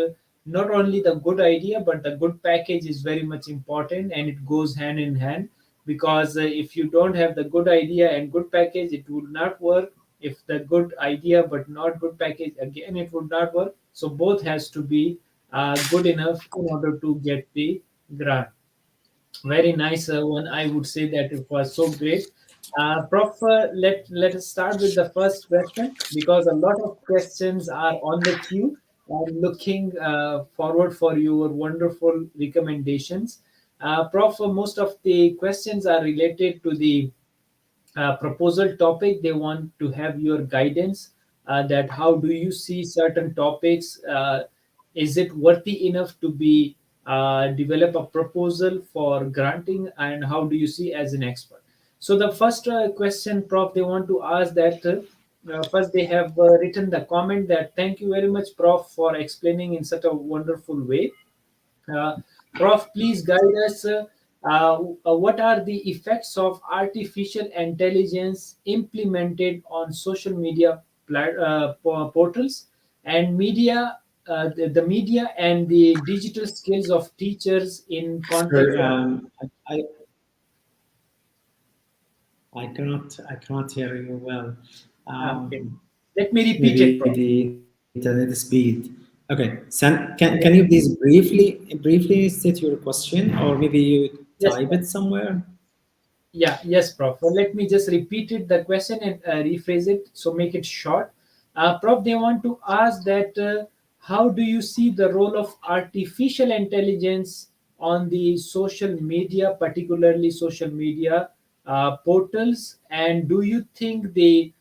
not only the good idea but the good package is very much important and it goes hand in hand because if you don't have the good idea and good package, it would not work. If the good idea but not good package, again it would not work. So both has to be good enough in order to get the grant. Very nice one. I would say that it was so great. Prof, let us start with the first question because a lot of questions are on the queue. I'm looking forward for your wonderful recommendations. Prof, most of the questions are related to the proposal topic. They want to have your guidance that how do you see certain topics, is it worthy enough to be develop a proposal for granting, and how do you see as an expert. So the first question, Prof, they want to ask that first they have written the comment that thank you very much, Prof, for explaining in such a wonderful way. uh, Prof, please guide us. What are the effects of artificial intelligence implemented on social media portals and media, the media and the digital skills of teachers in context Sir, of? I cannot hear you well. Okay, let me repeat it, Maybe Prof. the internet speed. Okay, can you Yeah. please briefly state your question, or maybe you Yes, type Prof. it somewhere? Yeah, yes, Prof. Well, let me just repeat it, the question, and rephrase it, so make it short. Prof, they want to ask that how do you see the role of artificial intelligence on the social media, particularly social media portals, and do you think the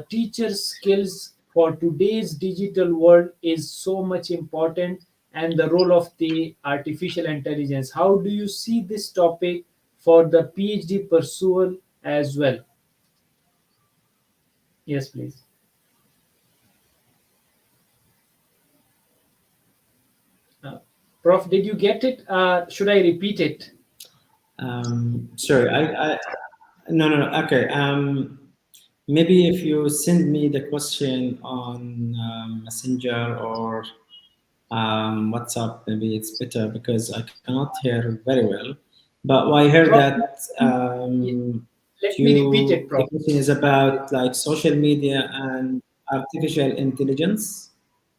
teacher skills for today's digital world is so much important, and the role of the artificial intelligence? How do you see this topic for the PhD pursual as well? Yes, please. Uh, Prof, did you get it? Should I repeat it? Sorry, no. Okay. Maybe if you send me the question on Messenger or WhatsApp, maybe it's better because I cannot hear very well. But I heard Prof, that let me repeat it, the Prof. question is about like social media and artificial intelligence.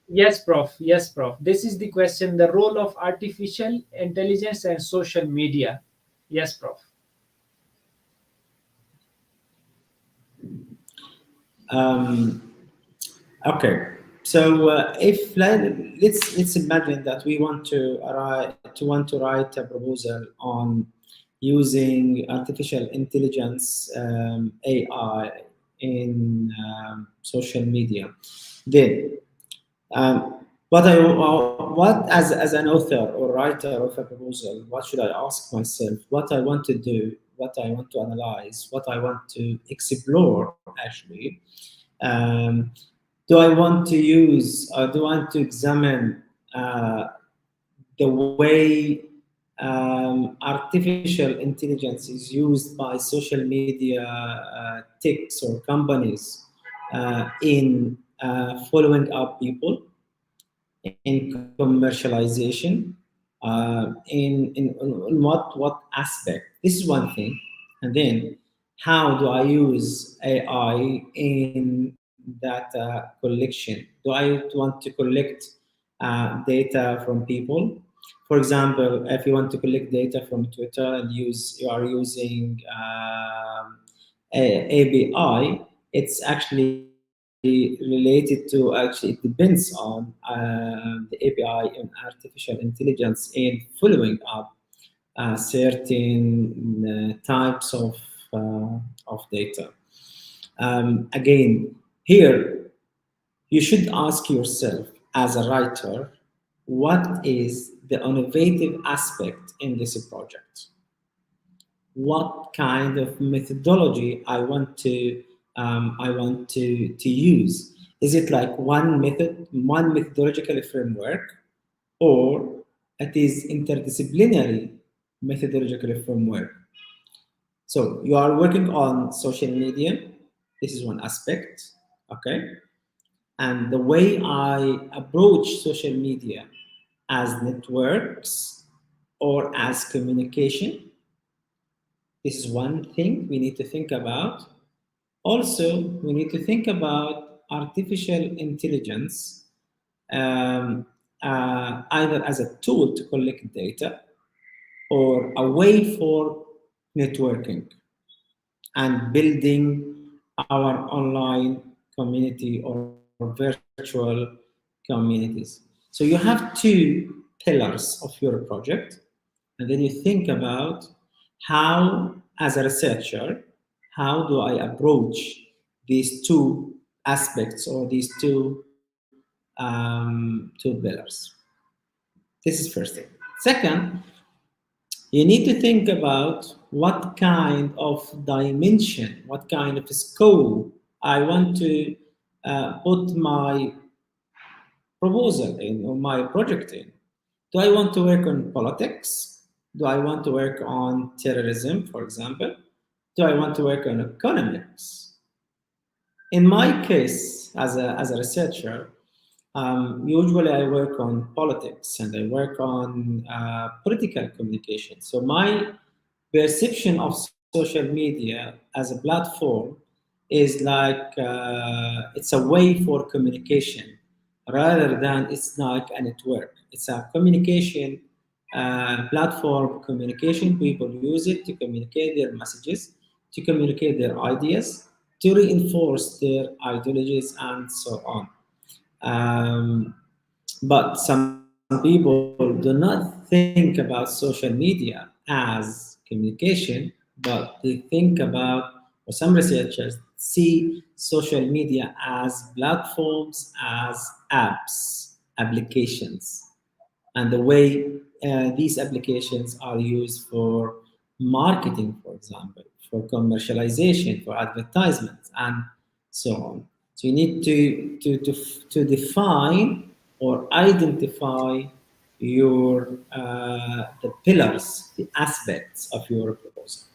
Yes, Prof. Yes, Prof. This is the question, the role of artificial intelligence and social media. Yes, Prof. Um, Okay, so if let's imagine that we want to write a proposal on using artificial intelligence, AI in social media. Then, what as an author or writer of a proposal, what should I ask myself? What I want to do, what I want to analyze, what I want to explore actually. Um, do I want to use, or do I want to examine the way artificial intelligence is used by social media techs or companies in following up people, in commercialization, in what aspect? This is one thing. And then, how do I use AI in data collection? Do I want to collect data from people? For example, if you want to collect data from Twitter and you are using API, it's actually related to, actually it depends on the API and artificial intelligence in following up certain types of data. Again, here you should ask yourself as a writer, what is the innovative aspect in this project? What kind of methodology I want to use? Is it like one method, one methodological framework, or it is interdisciplinary methodological framework? So you are working on social media. This is one aspect, okay? And the way I approach social media as networks or as communication, this is one thing we need to think about. Also, we need to think about artificial intelligence, um, either as a tool to collect data or a way for networking and building our online community or virtual communities. So you have two pillars of your project, and then you think about how, as a researcher, how do I approach these two aspects or these two pillars. This is first thing. Second, you need to think about what kind of dimension, what kind of scope I want to put my proposal in or my project in. Do I want to work on politics? Do I want to work on terrorism, for example? Do I want to work on economics? In my case, as a researcher, usually I work on politics and I work on political communication. So my perception of social media as a platform is like it's a way for communication rather than it's like a network. It's a communication platform, communication. People use it to communicate their messages, to communicate their ideas, to reinforce their ideologies, and so on. Um, but some people do not think about social media as communication, but they think about, or some researchers see social media as platforms, as apps, applications, and the way these applications are used for marketing, for example, for commercialization, for advertisements, and so on. So you need to define or identify your the pillars, the aspects of your proposal.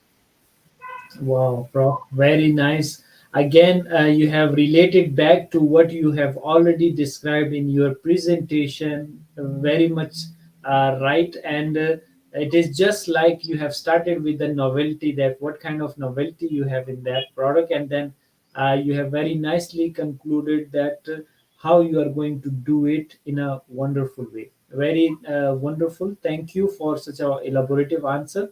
Wow, Prof, very nice. Again, you have related back to what you have already described in your presentation, very much right. And it is just like you have started with the novelty, that what kind of novelty you have in that product, and then you have very nicely concluded that how you are going to do it in a wonderful way. Very wonderful. Thank you for such a elaborative answer.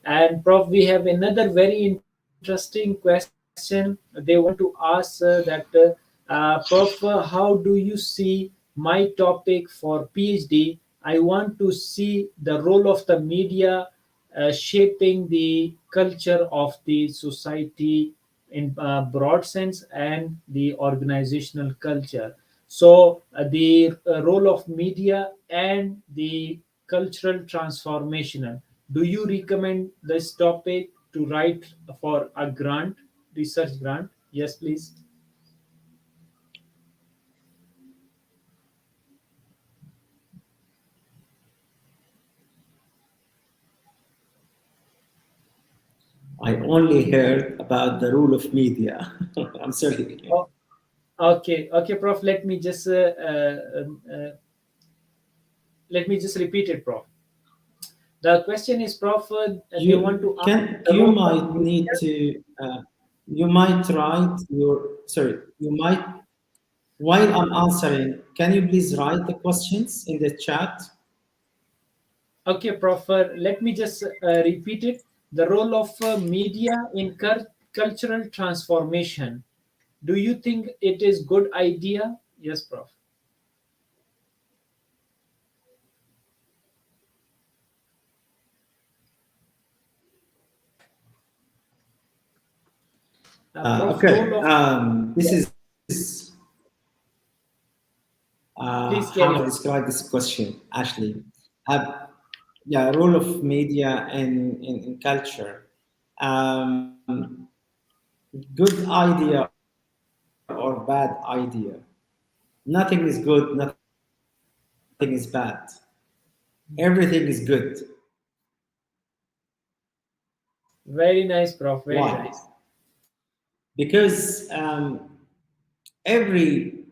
And Prof, we have another very interesting question. They want to ask Prof, how do you see my topic for PhD? I want to see the role of the media shaping the culture of the society in broad sense and the organizational culture. So, the role of media and the cultural transformational. Do you recommend this topic to write for a grant, research grant? Yes, please. I only heard about the rule of media. I'm sorry. Oh, okay, okay, Prof. Let me just repeat it, Prof. The question is, Prof. They want to ask the You role of might need media. to you might write your sorry you might while I'm answering, can you please write the questions in the chat? Okay, Prof. Let me just repeat it. The role of media in cultural transformation. Do you think it is good idea? Yes, Prof. Prof. Okay, Role of this yes. is how Please to carry on. describe this question, Ashley. Uh, yeah, role of media in culture. Um, Good idea or bad idea. Nothing is good, nothing is bad. Everything is good. Very nice, Prof. Very Why? nice. Because every,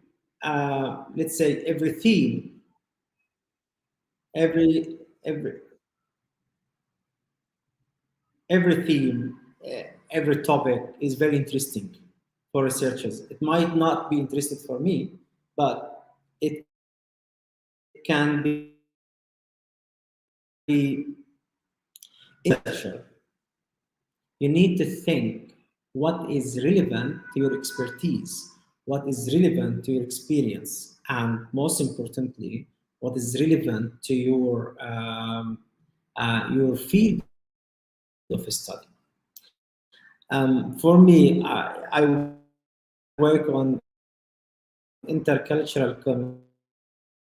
let's say, every theme, every every every theme, every topic is very interesting for researchers. It might not be interesting for me, but it can be researcher. You need to think what is relevant to your expertise, what is relevant to your experience, and most importantly, what is relevant to your field of study. For me, I work on intercultural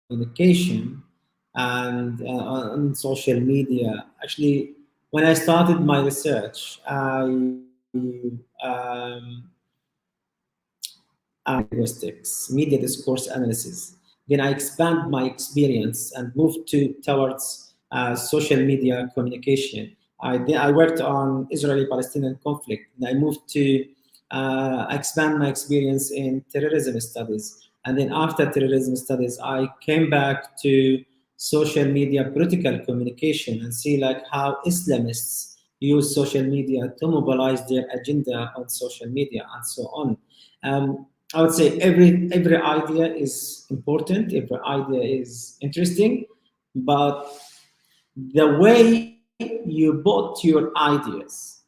communication and on social media. Actually, when I started my research, linguistics, media discourse analysis. Then I expand my experience and moved to towards social media communication. I worked on Israeli-Palestinian conflict. And I moved to expand my experience in terrorism studies. And then after terrorism studies, I came back to social media political communication and see like how Islamists use social media to mobilize their agenda on social media and so on. I would say every idea is important, every idea is interesting, but the way you put your ideas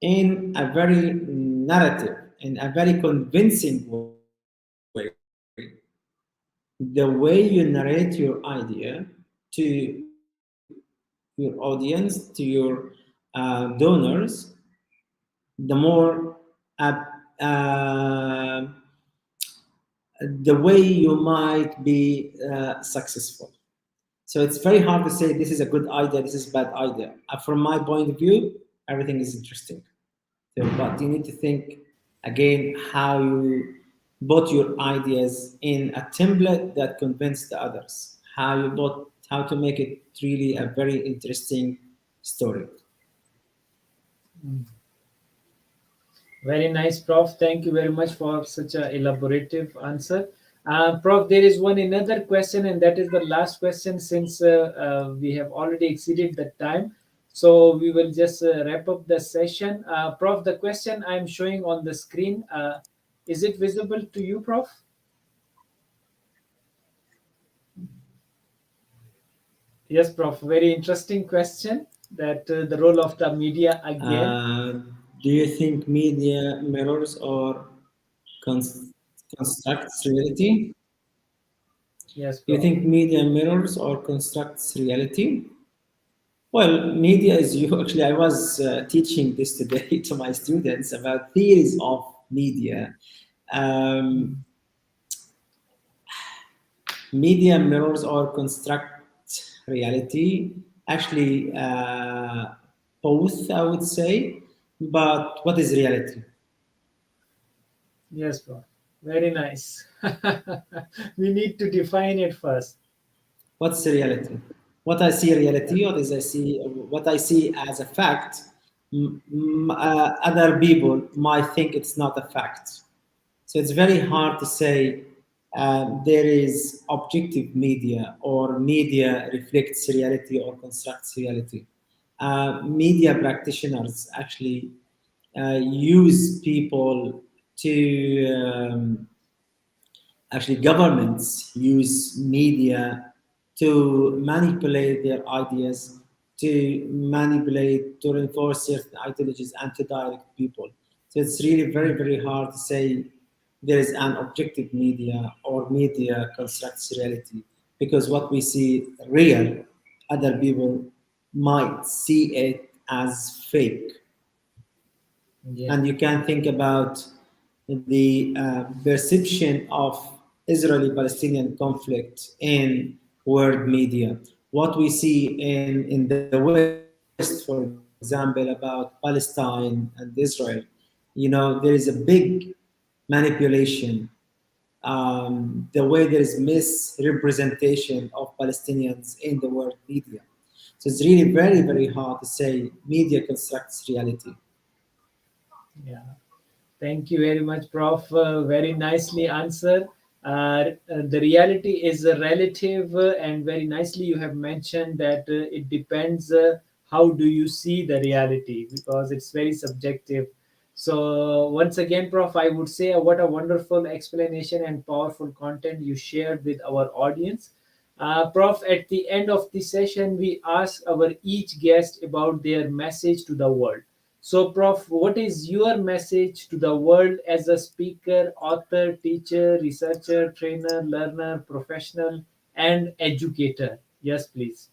in a very narrative, in a very convincing way, the way you narrate your idea to your audience, to your donors, the more uh, uh, the way you might be successful. So it's very hard to say this is a good idea, this is a bad idea. From my point of view, everything is interesting. So, but you need to think again how you put your ideas in a template that convince the others. How to make it really a very interesting story. Very nice, Prof. Thank you very much for such a elaborative answer. Prof, there is one another question, and that is the last question since we have already exceeded the time. So we will just wrap up the session. Prof, the question I'm showing on the screen, is it visible to you, Prof? Yes, Prof. Very interesting question. That the role of the media again. Uh, do you think media mirrors or constructs reality? Yes, Do you Prof. think media mirrors or constructs reality? Well, media is you. Actually, I was teaching this today to my students about theories of media. Um, Media mirrors or construct reality. Actually, both, I would say. But what is reality? Yes, Prof. Very nice. We need to define it first. What's reality? What I see reality, what I see as a fact. Other people might think it's not a fact. So it's very hard to say there is objective media or media reflects reality or constructs reality. Media practitioners actually use people to actually governments use media to manipulate their ideas, to manipulate, to reinforce certain ideologies and to direct people. So it's really very, very hard to say there is an objective media or media constructs reality because what we see real, other people might see it as fake. Yeah. And you can think about the perception of Israeli-Palestinian conflict in world media. What we see in the West, for example, about Palestine and Israel, there is a big manipulation. The way there is misrepresentation of Palestinians in the world media. So it's really very, very hard to say media constructs reality. Yeah. Thank you very much, Prof. Very nicely answered. The reality is relative, and very nicely you have mentioned that it depends how do you see the reality because it's very subjective. So once again, Prof, I would say what a wonderful explanation and powerful content you shared with our audience. Prof, at the end of the session, we ask our each guest about their message to the world. So, Prof, what is your message to the world as a speaker, author, teacher, researcher, trainer, learner, professional, and educator? Yes, please.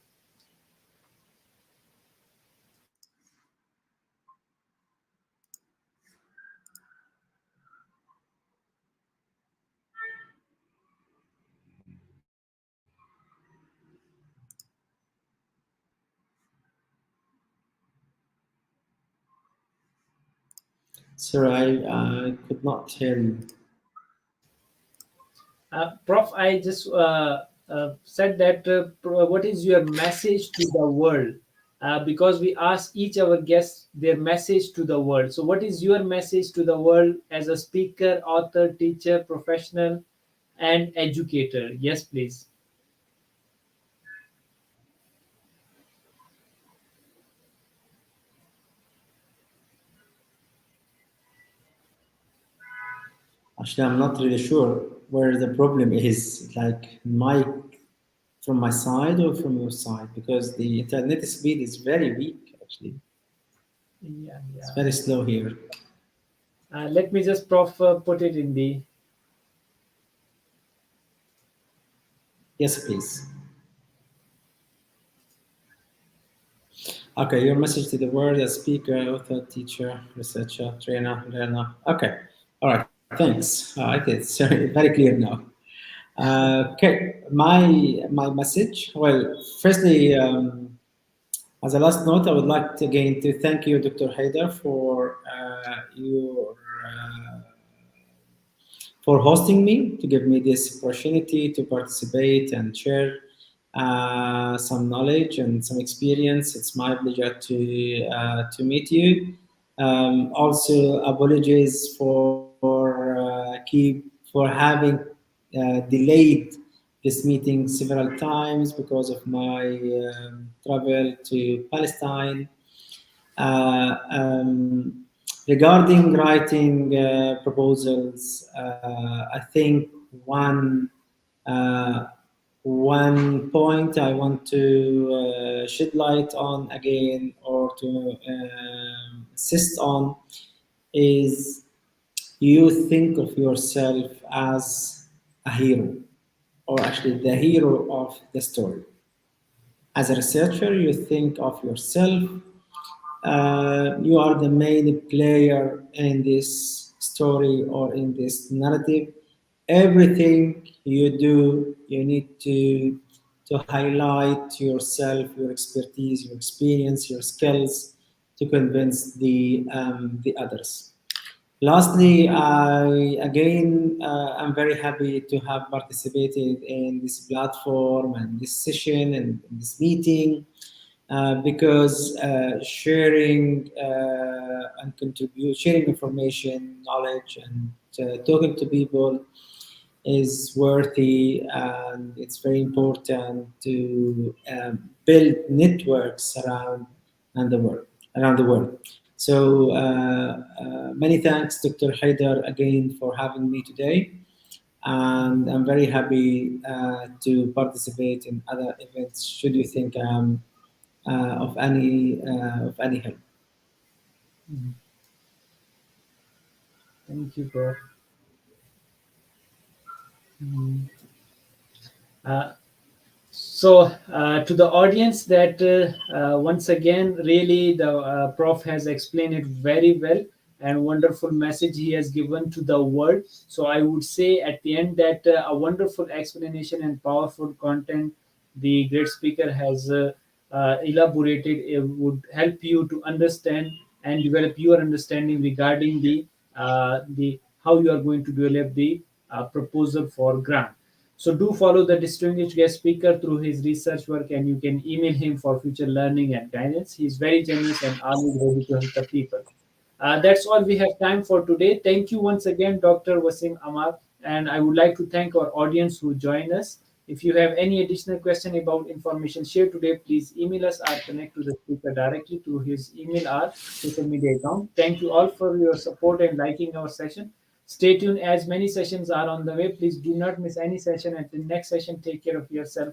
Sorry, I could not hear you. Prof, I just said that what is your message to the world? Because we ask each our guests their message to the world. So, what is your message to the world as a speaker, author, teacher, professional, and educator? Yes, please. Actually, I'm not really sure where the problem is, like my from my side or from your side, because the internet speed is very weak. Actually, Yeah, it's yeah. very slow here. Let me just, Prof, put it in the. Yes, please. Okay, your message to the world as speaker, author, teacher, researcher, trainer, learner. Okay, all right. Thanks. It's very clear now. Okay, my message. Well, firstly. As a last note, I would like to, again to thank you, Dr. Haider, for hosting me, to give me this opportunity to participate and share some knowledge and some experience. It's my pleasure to meet you. Also, apologies for having delayed this meeting several times because of my travel to Palestine. Regarding writing proposals, I think one uh, one point I want to shed light on again or to insist on is you think of yourself as a hero, or actually the hero of the story. As a researcher, you think of yourself, you are the main player in this story or in this narrative. everything you do, you need to highlight yourself, your expertise, your experience, your skills to convince the others. Lastly, I again I'm very happy to have participated in this platform and this session and this meeting because sharing and contribute, sharing information, knowledge, and talking to people is worthy, and it's very important to build networks and the world around the world. So many thanks, Dr. Haider, again for having me today, and I'm very happy to participate in other events. Should you think I'm of any help? Mhm. Thank you, Prof. Mhm. Uh, to the audience, that once again, really, the prof has explained it very well, and wonderful message he has given to the world. So I would say at the end that a wonderful explanation and powerful content the great speaker has elaborated would help you to understand and develop your understanding regarding the how you are going to develop the proposal for grant. So do follow the distinguished guest speaker through his research work, and you can email him for future learning and guidance. He is very generous and always ready to help the people. That's all we have time for today. Thank you once again, Dr. Wasim Amer, and I would like to thank our audience who joined us. If you have any additional question about information shared today, please email us or connect to the speaker directly through his email or social media account. Thank you all for your support and liking our session. Stay tuned as many sessions are on the way. Please do not miss any session. Until next session, take care of yourself